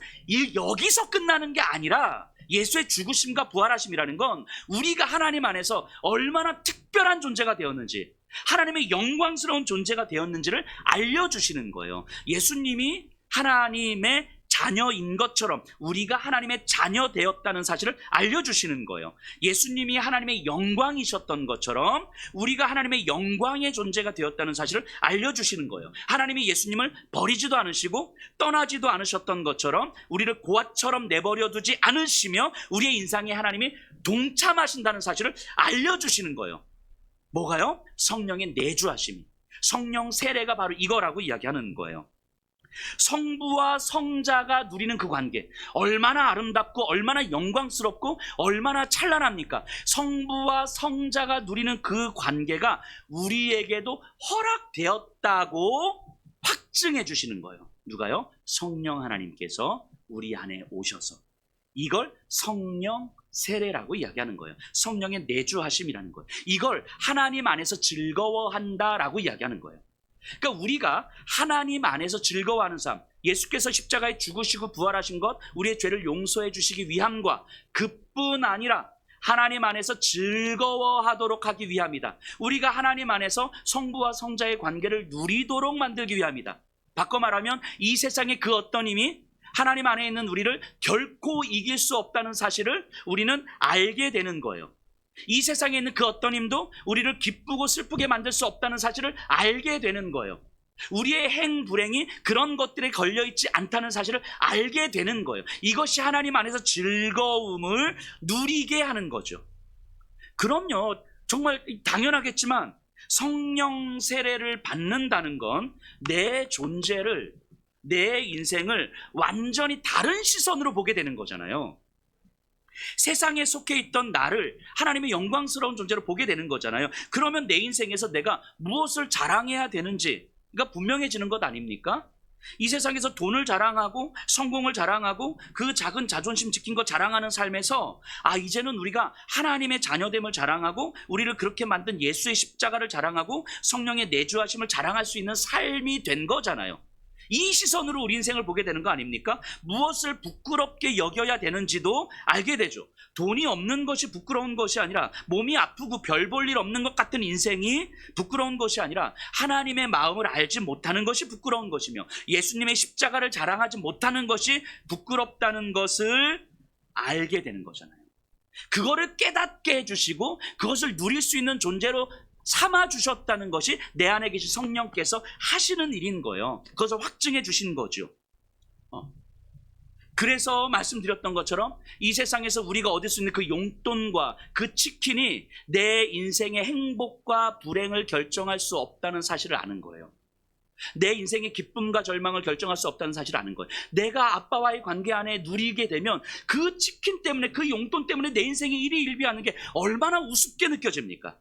여기서 끝나는 게 아니라 예수의 죽으심과 부활하심이라는 건 우리가 하나님 안에서 얼마나 특별한 존재가 되었는지, 하나님의 영광스러운 존재가 되었는지를 알려주시는 거예요. 예수님이 하나님의 자녀인 것처럼 우리가 하나님의 자녀 되었다는 사실을 알려주시는 거예요. 예수님이 하나님의 영광이셨던 것처럼 우리가 하나님의 영광의 존재가 되었다는 사실을 알려주시는 거예요. 하나님이 예수님을 버리지도 않으시고 떠나지도 않으셨던 것처럼 우리를 고아처럼 내버려 두지 않으시며 우리의 인생에 하나님이 동참하신다는 사실을 알려주시는 거예요. 뭐가요? 성령의 내주하심이. 성령 세례가 바로 이거라고 이야기하는 거예요. 성부와 성자가 누리는 그 관계, 얼마나 아름답고 얼마나 영광스럽고 얼마나 찬란합니까? 성부와 성자가 누리는 그 관계가 우리에게도 허락되었다고 확증해 주시는 거예요. 누가요? 성령 하나님께서 우리 안에 오셔서. 이걸 성령 세례라고 이야기하는 거예요. 성령의 내주하심이라는 거예요. 이걸 하나님 안에서 즐거워한다라고 이야기하는 거예요. 그러니까 우리가 하나님 안에서 즐거워하는 삶, 예수께서 십자가에 죽으시고 부활하신 것, 우리의 죄를 용서해 주시기 위함과 그뿐 아니라 하나님 안에서 즐거워하도록 하기 위함이다. 우리가 하나님 안에서 성부와 성자의 관계를 누리도록 만들기 위함이다. 바꿔 말하면 이 세상의 그 어떤 힘이 하나님 안에 있는 우리를 결코 이길 수 없다는 사실을 우리는 알게 되는 거예요. 이 세상에 있는 그 어떤 힘도 우리를 기쁘고 슬프게 만들 수 없다는 사실을 알게 되는 거예요. 우리의 행불행이 그런 것들에 걸려있지 않다는 사실을 알게 되는 거예요. 이것이 하나님 안에서 즐거움을 누리게 하는 거죠. 그럼요, 정말 당연하겠지만 성령 세례를 받는다는 건 내 존재를, 내 인생을 완전히 다른 시선으로 보게 되는 거잖아요. 세상에 속해 있던 나를 하나님의 영광스러운 존재로 보게 되는 거잖아요. 그러면 내 인생에서 내가 무엇을 자랑해야 되는지가 분명해지는 것 아닙니까? 이 세상에서 돈을 자랑하고 성공을 자랑하고 그 작은 자존심 지킨 거 자랑하는 삶에서 이제는 우리가 하나님의 자녀됨을 자랑하고 우리를 그렇게 만든 예수의 십자가를 자랑하고 성령의 내주하심을 자랑할 수 있는 삶이 된 거잖아요. 이 시선으로 우리 인생을 보게 되는 거 아닙니까? 무엇을 부끄럽게 여겨야 되는지도 알게 되죠. 돈이 없는 것이 부끄러운 것이 아니라, 몸이 아프고 별 볼 일 없는 것 같은 인생이 부끄러운 것이 아니라 하나님의 마음을 알지 못하는 것이 부끄러운 것이며 예수님의 십자가를 자랑하지 못하는 것이 부끄럽다는 것을 알게 되는 거잖아요. 그거를 깨닫게 해주시고 그것을 누릴 수 있는 존재로 삼아주셨다는 것이 내 안에 계신 성령께서 하시는 일인 거예요. 그것을 확증해 주신 거죠. 그래서 말씀드렸던 것처럼 이 세상에서 우리가 얻을 수 있는 그 용돈과 그 치킨이 내 인생의 행복과 불행을 결정할 수 없다는 사실을 아는 거예요. 내 인생의 기쁨과 절망을 결정할 수 없다는 사실을 아는 거예요. 내가 아빠와의 관계 안에 누리게 되면 그 치킨 때문에, 그 용돈 때문에 내 인생이 일희일비하는 게 얼마나 우습게 느껴집니까?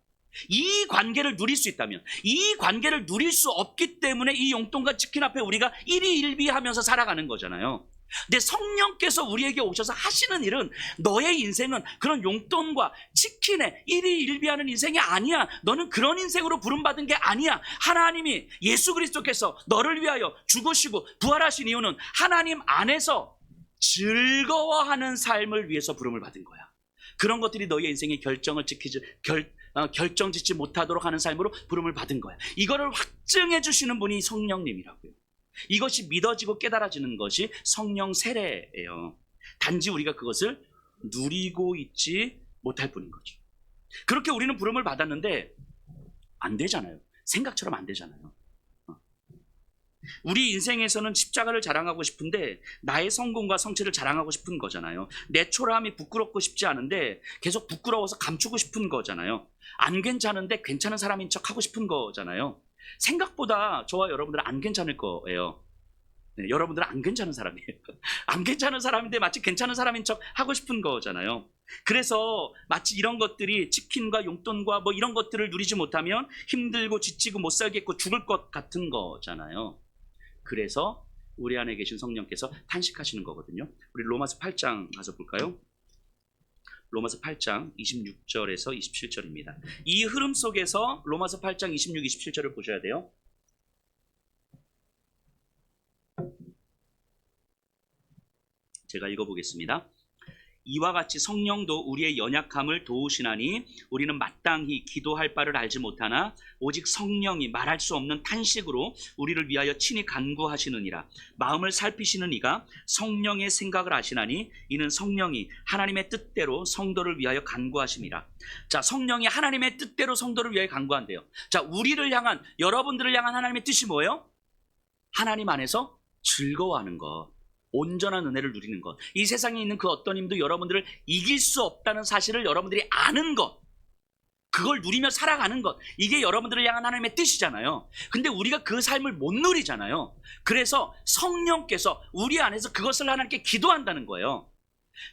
이 관계를 누릴 수 있다면, 이 관계를 누릴 수 없기 때문에 이 용돈과 치킨 앞에 우리가 일희일비하면서 살아가는 거잖아요. 근데 성령께서 우리에게 오셔서 하시는 일은 너의 인생은 그런 용돈과 치킨에 일희일비하는 인생이 아니야. 너는 그런 인생으로 부름받은 게 아니야. 하나님이, 예수 그리스도께서 너를 위하여 죽으시고 부활하신 이유는 하나님 안에서 즐거워하는 삶을 위해서 부름을 받은 거야. 그런 것들이 너의 인생의 결정짓지 못하도록 하는 삶으로 부름을 받은 거야. 이거를 확증해 주시는 분이 성령님이라고요. 이것이 믿어지고 깨달아지는 것이 성령 세례예요. 단지 우리가 그것을 누리고 있지 못할 뿐인 거죠. 그렇게 우리는 부름을 받았는데 안 되잖아요. 생각처럼 안 되잖아요. 우리 인생에서는 십자가를 자랑하고 싶은데 나의 성공과 성취를 자랑하고 싶은 거잖아요. 내 초라함이 부끄럽고 싶지 않은데 계속 부끄러워서 감추고 싶은 거잖아요. 안 괜찮은데 괜찮은 사람인 척 하고 싶은 거잖아요. 생각보다 저와 여러분들은 안 괜찮을 거예요. 네, 여러분들은 안 괜찮은 사람이에요. 안 괜찮은 사람인데 마치 괜찮은 사람인 척 하고 싶은 거잖아요. 그래서 마치 이런 것들이 치킨과 용돈과 뭐 이런 것들을 누리지 못하면 힘들고 지치고 못 살겠고 죽을 것 같은 거잖아요. 그래서 우리 안에 계신 성령께서 탄식하시는 거거든요. 우리 로마서 8장 가서 볼까요? 로마서 8장 26절에서 27절입니다. 이 흐름 속에서 로마서 8장 26, 27절을 보셔야 돼요. 제가 읽어보겠습니다. 이와 같이 성령도 우리의 연약함을 도우시나니 우리는 마땅히 기도할 바를 알지 못하나 오직 성령이 말할 수 없는 탄식으로 우리를 위하여 친히 간구하시느니라. 마음을 살피시는 이가 성령의 생각을 아시나니 이는 성령이 하나님의 뜻대로 성도를 위하여 간구하심이라. 자, 성령이 하나님의 뜻대로 성도를 위하여 간구한대요. 자, 우리를 향한, 여러분들을 향한 하나님의 뜻이 뭐예요? 하나님 안에서 즐거워하는 것, 온전한 은혜를 누리는 것, 이 세상에 있는 그 어떤 힘도 여러분들을 이길 수 없다는 사실을 여러분들이 아는 것, 그걸 누리며 살아가는 것, 이게 여러분들을 향한 하나님의 뜻이잖아요. 근데 우리가 그 삶을 못 누리잖아요. 그래서 성령께서 우리 안에서 그것을 하나님께 기도한다는 거예요.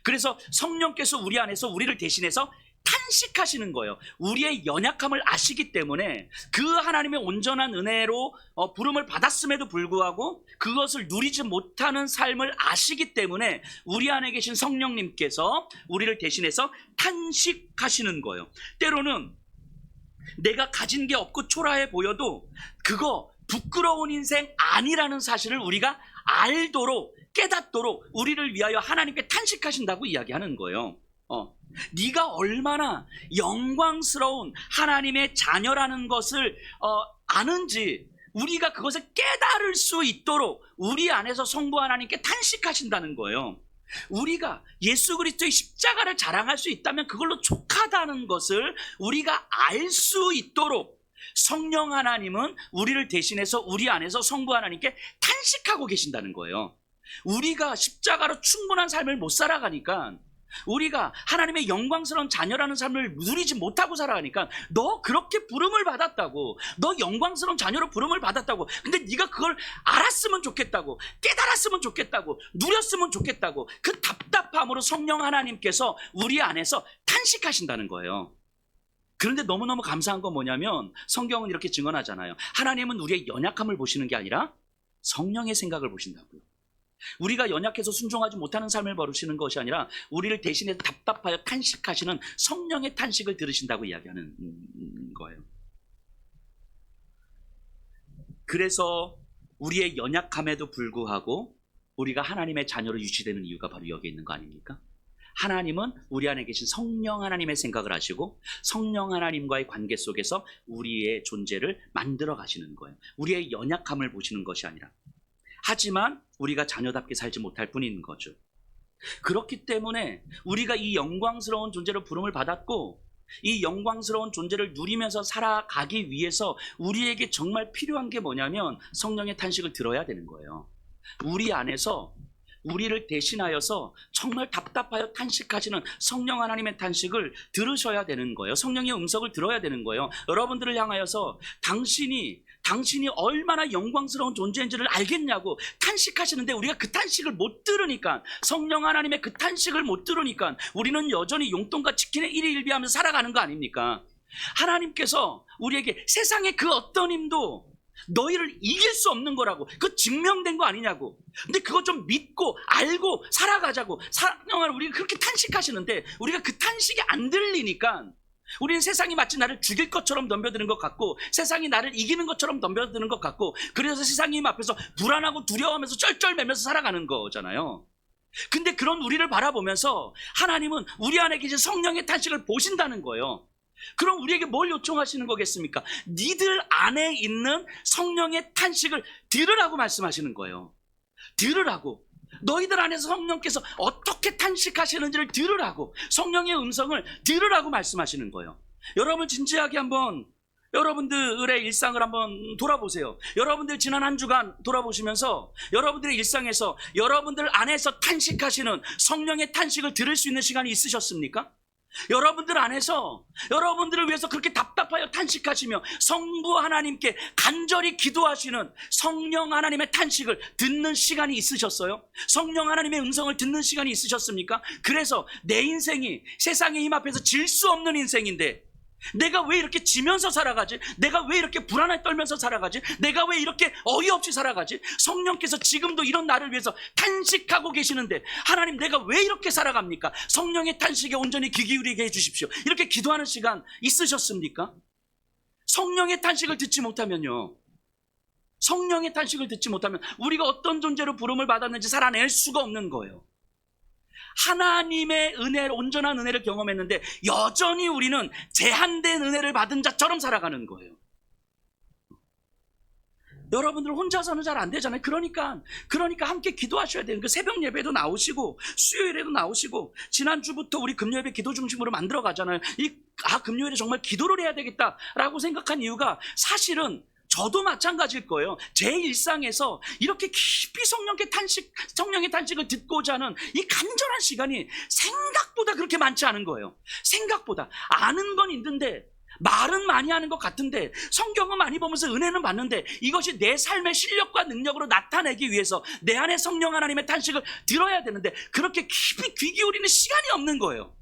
그래서 성령께서 우리 안에서 우리를 대신해서 탄식하시는 거예요. 우리의 연약함을 아시기 때문에 그 하나님의 온전한 은혜로 부름을 받았음에도 불구하고 그것을 누리지 못하는 삶을 아시기 때문에 우리 안에 계신 성령님께서 우리를 대신해서 탄식하시는 거예요. 때로는 내가 가진 게 없고 초라해 보여도 그거 부끄러운 인생 아니라는 사실을 우리가 알도록, 깨닫도록 우리를 위하여 하나님께 탄식하신다고 이야기하는 거예요. 네가 얼마나 영광스러운 하나님의 자녀라는 것을 아는지 우리가 그것을 깨달을 수 있도록 우리 안에서 성부 하나님께 탄식하신다는 거예요. 우리가 예수 그리스도의 십자가를 자랑할 수 있다면 그걸로 족하다는 것을 우리가 알 수 있도록 성령 하나님은 우리를 대신해서 우리 안에서 성부 하나님께 탄식하고 계신다는 거예요. 우리가 십자가로 충분한 삶을 못 살아가니까, 우리가 하나님의 영광스러운 자녀라는 삶을 누리지 못하고 살아가니까 너 그렇게 부름을 받았다고, 너 영광스러운 자녀로 부름을 받았다고, 근데 네가 그걸 알았으면 좋겠다고, 깨달았으면 좋겠다고, 누렸으면 좋겠다고, 그 답답함으로 성령 하나님께서 우리 안에서 탄식하신다는 거예요. 그런데 너무너무 감사한 건 뭐냐면 성경은 이렇게 증언하잖아요. 하나님은 우리의 연약함을 보시는 게 아니라 성령의 생각을 보신다고요. 우리가 연약해서 순종하지 못하는 삶을 벌이시는 것이 아니라 우리를 대신해 답답하여 탄식하시는 성령의 탄식을 들으신다고 이야기하는 거예요. 그래서 우리의 연약함에도 불구하고 우리가 하나님의 자녀로 유지되는 이유가 바로 여기에 있는 거 아닙니까? 하나님은 우리 안에 계신 성령 하나님의 생각을 하시고 성령 하나님과의 관계 속에서 우리의 존재를 만들어 가시는 거예요. 우리의 연약함을 보시는 것이 아니라. 하지만 우리가 자녀답게 살지 못할 뿐인 거죠. 그렇기 때문에 우리가 이 영광스러운 존재로 부름을 받았고 이 영광스러운 존재를 누리면서 살아가기 위해서 우리에게 정말 필요한 게 뭐냐면 성령의 탄식을 들어야 되는 거예요. 우리 안에서 우리를 대신하여서 정말 답답하여 탄식하시는 성령 하나님의 탄식을 들으셔야 되는 거예요. 성령의 음성을 들어야 되는 거예요. 여러분들을 향하여서 당신이 얼마나 영광스러운 존재인지를 알겠냐고 탄식하시는데 우리가 그 탄식을 못 들으니까, 성령 하나님의 그 탄식을 못 들으니까 우리는 여전히 용돈과 치킨에 일희일비하면서 살아가는 거 아닙니까? 하나님께서 우리에게 세상의 그 어떤 힘도 너희를 이길 수 없는 거라고, 그거 증명된 거 아니냐고. 근데 그거 좀 믿고 알고 살아가자고 사랑을 우리가 그렇게 탄식하시는데 우리가 그 탄식이 안 들리니까 우리는 세상이 마치 나를 죽일 것처럼 덤벼드는 것 같고 세상이 나를 이기는 것처럼 덤벼드는 것 같고, 그래서 세상님 앞에서 불안하고 두려워하면서 쩔쩔매면서 살아가는 거잖아요. 근데 그런 우리를 바라보면서 하나님은 우리 안에 계신 성령의 탄식을 보신다는 거예요. 그럼 우리에게 뭘 요청하시는 거겠습니까? 니들 안에 있는 성령의 탄식을 들으라고 말씀하시는 거예요. 들으라고. 너희들 안에서 성령께서 어떻게 탄식하시는지를 들으라고, 성령의 음성을 들으라고 말씀하시는 거예요. 여러분 진지하게 한번 여러분들의 일상을 한번 돌아보세요. 여러분들 지난 한 주간 돌아보시면서 여러분들의 일상에서 여러분들 안에서 탄식하시는 성령의 탄식을 들을 수 있는 시간이 있으셨습니까? 여러분들 안에서 여러분들을 위해서 그렇게 답답하여 탄식하시며 성부 하나님께 간절히 기도하시는 성령 하나님의 탄식을 듣는 시간이 있으셨어요? 성령 하나님의 음성을 듣는 시간이 있으셨습니까? 그래서 내 인생이 세상의 힘 앞에서 질 수 없는 인생인데 내가 왜 이렇게 지면서 살아가지? 내가 왜 이렇게 불안에 떨면서 살아가지? 내가 왜 이렇게 어이없이 살아가지? 성령께서 지금도 이런 나를 위해서 탄식하고 계시는데 하나님 내가 왜 이렇게 살아갑니까? 성령의 탄식에 온전히 귀 기울이게 해주십시오. 이렇게 기도하는 시간 있으셨습니까? 성령의 탄식을 듣지 못하면요, 성령의 탄식을 듣지 못하면 우리가 어떤 존재로 부름을 받았는지 살아낼 수가 없는 거예요. 하나님의 은혜, 온전한 은혜를 경험했는데 여전히 우리는 제한된 은혜를 받은 자처럼 살아가는 거예요. 여러분들 혼자서는 잘 안 되잖아요. 그러니까 함께 기도하셔야 돼요. 그 새벽 예배도 나오시고 수요일에도 나오시고 지난주부터 우리 금요예배 기도 중심으로 만들어 가잖아요. 금요일에 정말 기도를 해야 되겠다라고 생각한 이유가 사실은 저도 마찬가지일 거예요. 제 일상에서 이렇게 깊이 성령의 탄식을 듣고자 하는 이 간절한 시간이 생각보다 그렇게 많지 않은 거예요. 생각보다 아는 건 있는데 말은 많이 하는 것 같은데 성경은 많이 보면서 은혜는 받는데 이것이 내 삶의 실력과 능력으로 나타내기 위해서 내 안에 성령 하나님의 탄식을 들어야 되는데 그렇게 깊이 귀 기울이는 시간이 없는 거예요.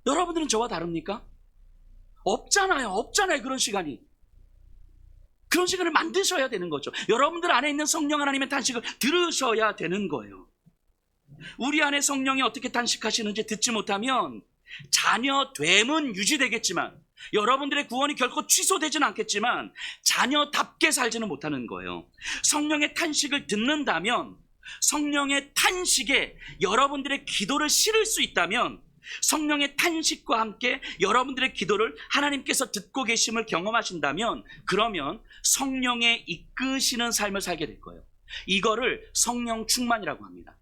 여러분들은 저와 다릅니까? 없잖아요. 그런 시간이. 그런 시간을 만드셔야 되는 거죠. 여러분들 안에 있는 성령 하나님의 탄식을 들으셔야 되는 거예요. 우리 안에 성령이 어떻게 탄식하시는지 듣지 못하면 자녀됨은 유지되겠지만 여러분들의 구원이 결코 취소되지는 않겠지만 자녀답게 살지는 못하는 거예요. 성령의 탄식을 듣는다면, 성령의 탄식에 여러분들의 기도를 실을 수 있다면, 성령의 탄식과 함께 여러분들의 기도를 하나님께서 듣고 계심을 경험하신다면 그러면 성령의 이끄시는 삶을 살게 될 거예요. 이거를 성령 충만이라고 합니다.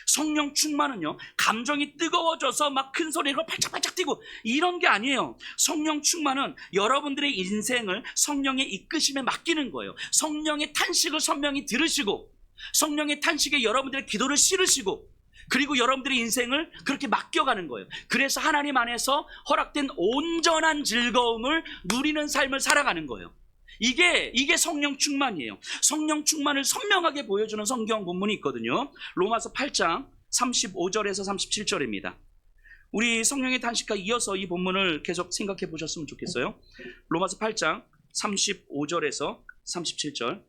성령 충만은요, 감정이 뜨거워져서 막 큰 소리로 팔짝팔짝 뛰고 이런 게 아니에요. 성령 충만은 여러분들의 인생을 성령의 이끄심에 맡기는 거예요. 성령의 탄식을 선명히 들으시고 성령의 탄식에 여러분들의 기도를 실으시고 그리고 여러분들의 인생을 그렇게 맡겨가는 거예요. 그래서 하나님 안에서 허락된 온전한 즐거움을 누리는 삶을 살아가는 거예요. 이게 성령 충만이에요. 성령 충만을 선명하게 보여주는 성경 본문이 있거든요. 로마서 8장 35절에서 37절입니다. 우리 성령의 탄식과 이어서 이 본문을 계속 생각해 보셨으면 좋겠어요. 로마서 8장 35절에서 37절.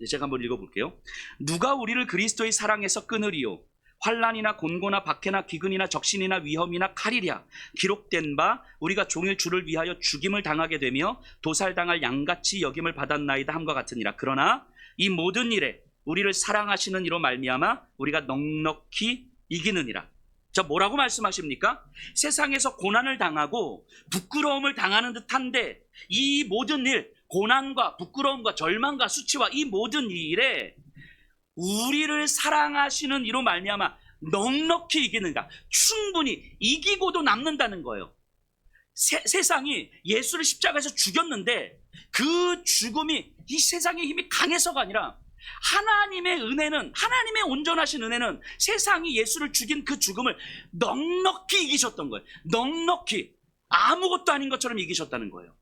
제가 한번 읽어볼게요. 누가 우리를 그리스도의 사랑에서 끊으리요? 환난이나 곤고나 박해나 기근이나 적신이나 위험이나 칼이랴. 기록된 바 우리가 종일 주를 위하여 죽임을 당하게 되며 도살당할 양같이 여김을 받았나이다 함과 같으니라. 그러나 이 모든 일에 우리를 사랑하시는 이로 말미암아 우리가 넉넉히 이기느니라. 자, 뭐라고 말씀하십니까? 세상에서 고난을 당하고 부끄러움을 당하는 듯한데 이 모든 일, 고난과 부끄러움과 절망과 수치와 이 모든 일에 우리를 사랑하시는 이로 말미암아 넉넉히 이기는가. 충분히 이기고도 남는다는 거예요. 세상이 예수를 십자가에서 죽였는데 그 죽음이 이 세상의 힘이 강해서가 아니라 하나님의 은혜는, 하나님의 온전하신 은혜는 세상이 예수를 죽인 그 죽음을 넉넉히 이기셨던 거예요. 넉넉히 아무것도 아닌 것처럼 이기셨다는 거예요.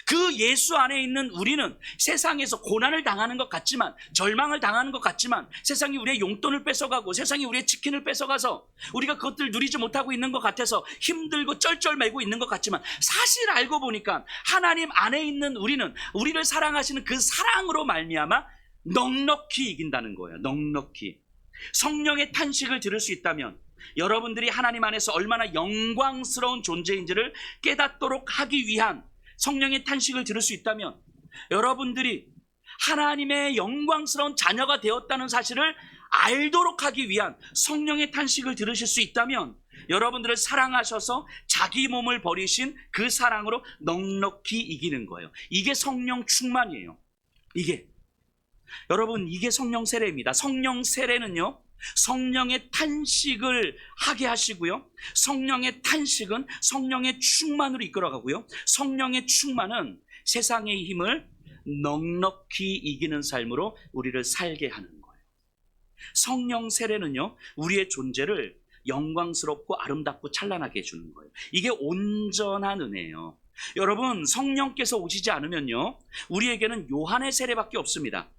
그 예수 안에 있는 우리는 세상에서 고난을 당하는 것 같지만, 절망을 당하는 것 같지만, 세상이 우리의 용돈을 뺏어가고 세상이 우리의 치킨을 뺏어가서 우리가 그것들 누리지 못하고 있는 것 같아서 힘들고 쩔쩔매고 있는 것 같지만, 사실 알고 보니까 하나님 안에 있는 우리는 우리를 사랑하시는 그 사랑으로 말미암아 넉넉히 이긴다는 거예요. 넉넉히. 성령의 탄식을 들을 수 있다면 여러분들이 하나님 안에서 얼마나 영광스러운 존재인지를 깨닫도록 하기 위한 성령의 탄식을 들을 수 있다면, 여러분들이 하나님의 영광스러운 자녀가 되었다는 사실을 알도록 하기 위한 성령의 탄식을 들으실 수 있다면, 여러분들을 사랑하셔서 자기 몸을 버리신 그 사랑으로 넉넉히 이기는 거예요. 이게 성령 충만이에요. 여러분, 이게 성령 세례입니다. 성령 세례는요, 성령의 탄식을 하게 하시고요. 성령의 탄식은 성령의 충만으로 이끌어가고요. 성령의 충만은 세상의 힘을 넉넉히 이기는 삶으로 우리를 살게 하는 거예요. 성령 세례는요, 우리의 존재를 영광스럽고 아름답고 찬란하게 해주는 거예요. 이게 온전한 은혜예요. 여러분, 성령께서 오시지 않으면요, 우리에게는 요한의 세례밖에 없습니다.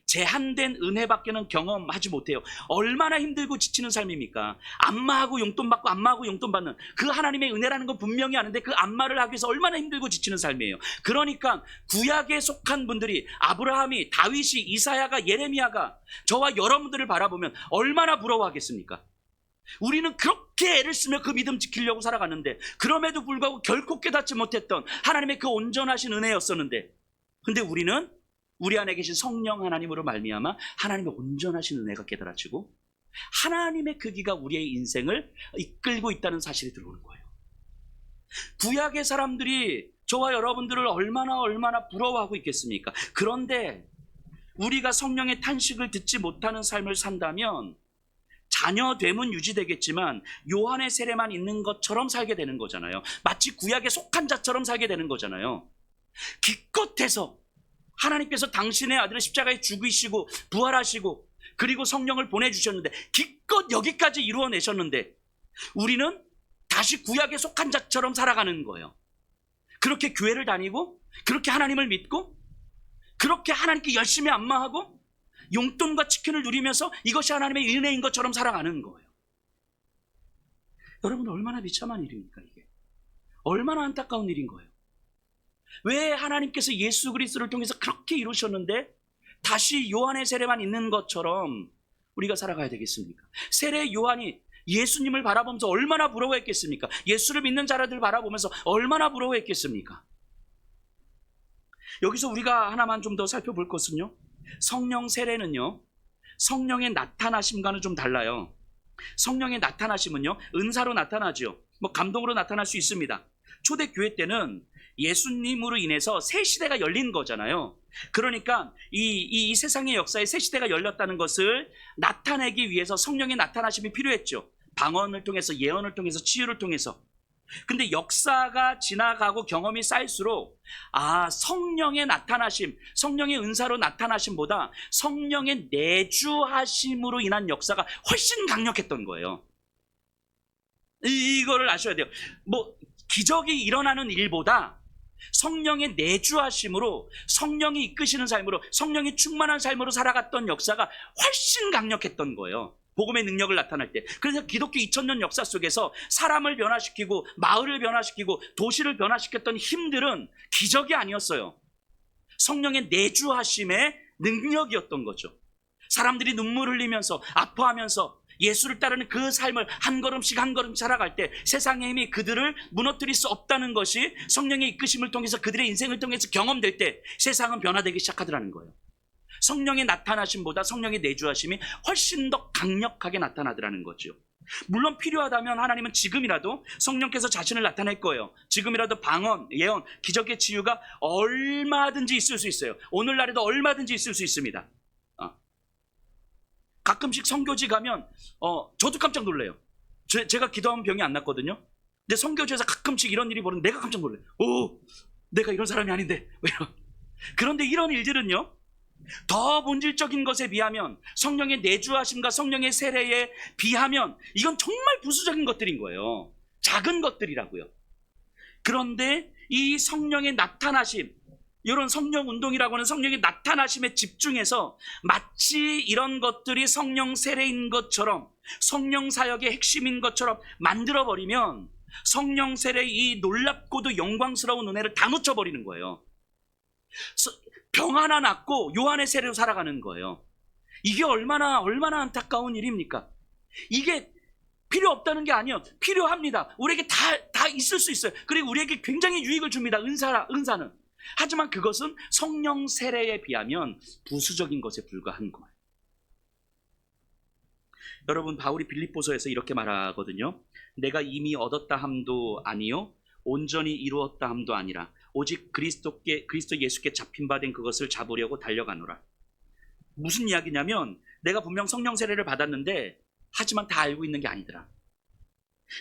제한된 은혜밖에는 경험하지 못해요. 얼마나 힘들고 지치는 삶입니까? 안마하고 용돈 받고 안마하고 용돈 받는 그 하나님의 은혜라는 건 분명히 아는데 그 안마를 하기 위해서 얼마나 힘들고 지치는 삶이에요. 그러니까 구약에 속한 분들이, 아브라함이, 다윗이, 이사야가, 예레미야가 저와 여러분들을 바라보면 얼마나 부러워하겠습니까? 우리는 그렇게 애를 쓰며 그 믿음 지키려고 살아갔는데, 그럼에도 불구하고 결코 깨닫지 못했던 하나님의 그 온전하신 은혜였었는데, 근데 우리는 우리 안에 계신 성령 하나님으로 말미암아 하나님의 온전하신 은혜가 깨달아지고 하나님의 크기가 우리의 인생을 이끌고 있다는 사실이 들어오는 거예요. 구약의 사람들이 저와 여러분들을 얼마나 부러워하고 있겠습니까? 그런데 우리가 성령의 탄식을 듣지 못하는 삶을 산다면 자녀됨은 유지되겠지만 요한의 세례만 있는 것처럼 살게 되는 거잖아요. 마치 구약에 속한 자처럼 살게 되는 거잖아요. 기껏해서 하나님께서 당신의 아들을 십자가에 죽이시고 부활하시고 그리고 성령을 보내주셨는데, 기껏 여기까지 이루어내셨는데 우리는 다시 구약에 속한 자처럼 살아가는 거예요. 그렇게 교회를 다니고 그렇게 하나님을 믿고 그렇게 하나님께 열심히 안마하고 용돈과 치킨을 누리면서 이것이 하나님의 은혜인 것처럼 살아가는 거예요. 여러분, 얼마나 비참한 일입니까 이게? 얼마나 안타까운 일인 거예요. 왜 하나님께서 예수 그리스도를 통해서 그렇게 이루셨는데 다시 요한의 세례만 있는 것처럼 우리가 살아가야 되겠습니까? 세례 요한이 예수님을 바라보면서 얼마나 부러워했겠습니까? 예수를 믿는 자라들 바라보면서 얼마나 부러워했겠습니까? 여기서 우리가 하나만 좀 더 살펴볼 것은요, 성령 세례는요, 성령의 나타나심과는 좀 달라요. 성령의 나타나심은요, 은사로 나타나죠. 감동으로 나타날 수 있습니다. 초대교회 때는 예수님으로 인해서 새 시대가 열린 거잖아요. 그러니까 이 세상의 역사에 새 시대가 열렸다는 것을 나타내기 위해서 성령의 나타나심이 필요했죠. 방언을 통해서, 예언을 통해서, 치유를 통해서. 근데 역사가 지나가고 경험이 쌓일수록 성령의 나타나심, 성령의 은사로 나타나심보다 성령의 내주하심으로 인한 역사가 훨씬 강력했던 거예요. 이거를 아셔야 돼요. 기적이 일어나는 일보다 성령의 내주하심으로, 성령이 이끄시는 삶으로, 성령이 충만한 삶으로 살아갔던 역사가 훨씬 강력했던 거예요. 복음의 능력을 나타날 때. 그래서 기독교 2000년 역사 속에서 사람을 변화시키고 마을을 변화시키고 도시를 변화시켰던 힘들은 기적이 아니었어요. 성령의 내주하심의 능력이었던 거죠. 사람들이 눈물 흘리면서 아파하면서 예수를 따르는 그 삶을 한 걸음씩 한 걸음씩 살아갈 때 세상의 힘이 그들을 무너뜨릴 수 없다는 것이 성령의 이끄심을 통해서, 그들의 인생을 통해서 경험될 때 세상은 변화되기 시작하더라는 거예요. 성령의 나타나심보다 성령의 내주하심이 훨씬 더 강력하게 나타나더라는 거죠. 물론 필요하다면 하나님은 지금이라도 성령께서 자신을 나타낼 거예요. 지금이라도 방언, 예언, 기적의 치유가 얼마든지 있을 수 있어요. 오늘날에도 얼마든지 있을 수 있습니다. 가끔씩 선교지 가면 저도 깜짝 놀래요. 제가 기도하면 병이 안 낫거든요. 근데 선교지에서 가끔씩 이런 일이 벌어지면 내가 깜짝 놀래요. 내가 이런 사람이 아닌데. 그런데 이런 일들은요, 더 본질적인 것에 비하면, 성령의 내주하심과 성령의 세례에 비하면 이건 정말 부수적인 것들인 거예요. 작은 것들이라고요. 그런데 이 성령의 나타나심, 이런 성령 운동이라고 하는 성령의 나타나심에 집중해서 마치 이런 것들이 성령 세례인 것처럼, 성령 사역의 핵심인 것처럼 만들어버리면 성령 세례의 이 놀랍고도 영광스러운 은혜를 다 놓쳐버리는 거예요. 병 하나 낫고 요한의 세례로 살아가는 거예요. 이게 얼마나 안타까운 일입니까? 이게 필요 없다는 게 아니에요. 필요합니다. 우리에게 다 있을 수 있어요. 그리고 우리에게 굉장히 유익을 줍니다. 은사는. 하지만 그것은 성령 세례에 비하면 부수적인 것에 불과한 거예요. 여러분, 바울이 빌립보서에서 이렇게 말하거든요. 내가 이미 얻었다 함도 아니요 온전히 이루었다 함도 아니라 오직 그리스도 예수께 잡힌 바 된 그것을 잡으려고 달려가노라. 무슨 이야기냐면 내가 분명 성령 세례를 받았는데 하지만 다 알고 있는 게 아니더라.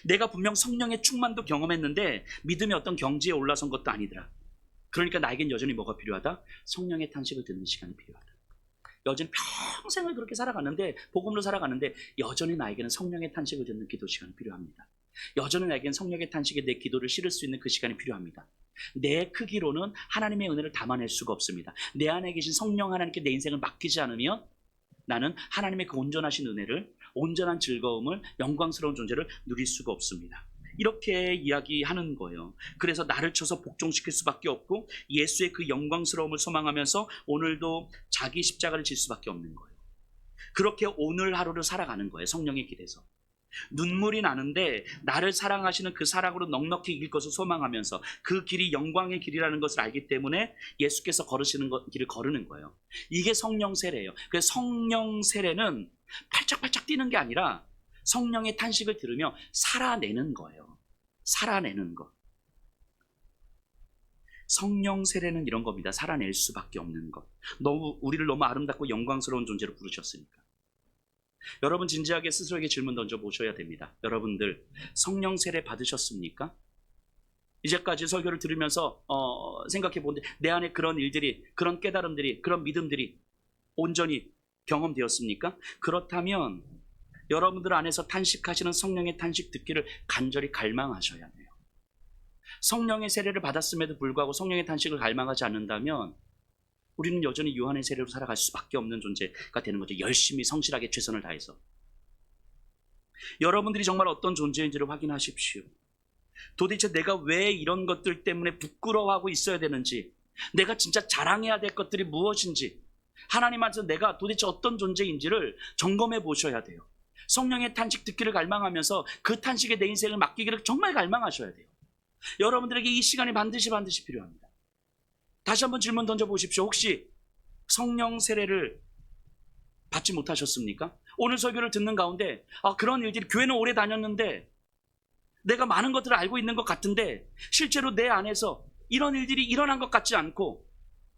내가 분명 성령의 충만도 경험했는데 믿음의 어떤 경지에 올라선 것도 아니더라. 그러니까 나에겐 여전히 뭐가 필요하다? 성령의 탄식을 듣는 시간이 필요하다. 여전히 평생을 그렇게 살아가는데, 복음으로 살아가는데 여전히 나에게는 성령의 탄식을 듣는 기도 시간이 필요합니다. 여전히 나에게는 성령의 탄식에 내 기도를 실을 수 있는 그 시간이 필요합니다. 내 크기로는 하나님의 은혜를 담아낼 수가 없습니다. 내 안에 계신 성령 하나님께 내 인생을 맡기지 않으면 나는 하나님의 그 온전하신 은혜를, 온전한 즐거움을, 영광스러운 존재를 누릴 수가 없습니다. 이렇게 이야기하는 거예요. 그래서 나를 쳐서 복종시킬 수밖에 없고 예수의 그 영광스러움을 소망하면서 오늘도 자기 십자가를 질 수밖에 없는 거예요. 그렇게 오늘 하루를 살아가는 거예요. 성령의 길에서 눈물이 나는데 나를 사랑하시는 그 사랑으로 넉넉히 이길 것을 소망하면서 그 길이 영광의 길이라는 것을 알기 때문에 예수께서 걸으시는 길을 걸으는 거예요. 이게 성령 세례예요. 그래서 성령 세례는 팔짝팔짝 뛰는 게 아니라 성령의 탄식을 들으며 살아내는 거예요. 살아내는 것. 성령 세례는 이런 겁니다. 살아낼 수밖에 없는 것. 우리를 너무 아름답고 영광스러운 존재로 부르셨으니까. 여러분 진지하게 스스로에게 질문 던져보셔야 됩니다. 여러분들 성령 세례 받으셨습니까? 이제까지 설교를 들으면서 생각해 보는데 내 안에 그런 일들이, 그런 깨달음들이, 그런 믿음들이 온전히 경험되었습니까? 그렇다면 여러분들 안에서 탄식하시는 성령의 탄식 듣기를 간절히 갈망하셔야 돼요. 성령의 세례를 받았음에도 불구하고 성령의 탄식을 갈망하지 않는다면 우리는 여전히 요한의 세례로 살아갈 수밖에 없는 존재가 되는 거죠. 열심히 성실하게 최선을 다해서. 여러분들이 정말 어떤 존재인지를 확인하십시오. 도대체 내가 왜 이런 것들 때문에 부끄러워하고 있어야 되는지, 내가 진짜 자랑해야 될 것들이 무엇인지, 하나님 안에서 내가 도대체 어떤 존재인지를 점검해 보셔야 돼요. 성령의 탄식 듣기를 갈망하면서 그 탄식에 내 인생을 맡기기를 정말 갈망하셔야 돼요. 여러분들에게 이 시간이 반드시 필요합니다. 다시 한번 질문 던져보십시오. 혹시 성령 세례를 받지 못하셨습니까? 오늘 설교를 듣는 가운데 그런 일들이, 교회는 오래 다녔는데 내가 많은 것들을 알고 있는 것 같은데 실제로 내 안에서 이런 일들이 일어난 것 같지 않고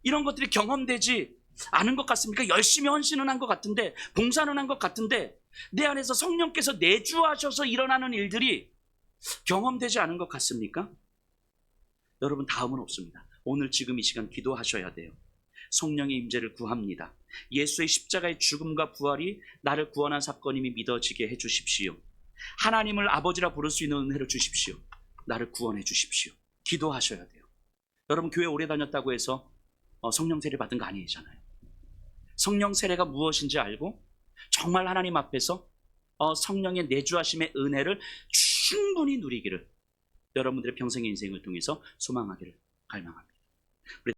이런 것들이 경험되지 않은 것 같습니까? 열심히 헌신은 한 것 같은데, 봉사는 한 것 같은데 내 안에서 성령께서 내주하셔서 일어나는 일들이 경험되지 않은 것 같습니까? 여러분, 다음은 없습니다. 오늘 지금 이 시간 기도하셔야 돼요. 성령의 임재를 구합니다. 예수의 십자가의 죽음과 부활이 나를 구원한 사건임이 믿어지게 해주십시오. 하나님을 아버지라 부를 수 있는 은혜를 주십시오. 나를 구원해 주십시오. 기도하셔야 돼요. 여러분, 교회 오래 다녔다고 해서 성령 세례 받은 거 아니잖아요. 성령 세례가 무엇인지 알고 정말 하나님 앞에서 성령의 내주하심의 은혜를 충분히 누리기를 여러분들의 평생의 인생을 통해서 소망하기를 갈망합니다.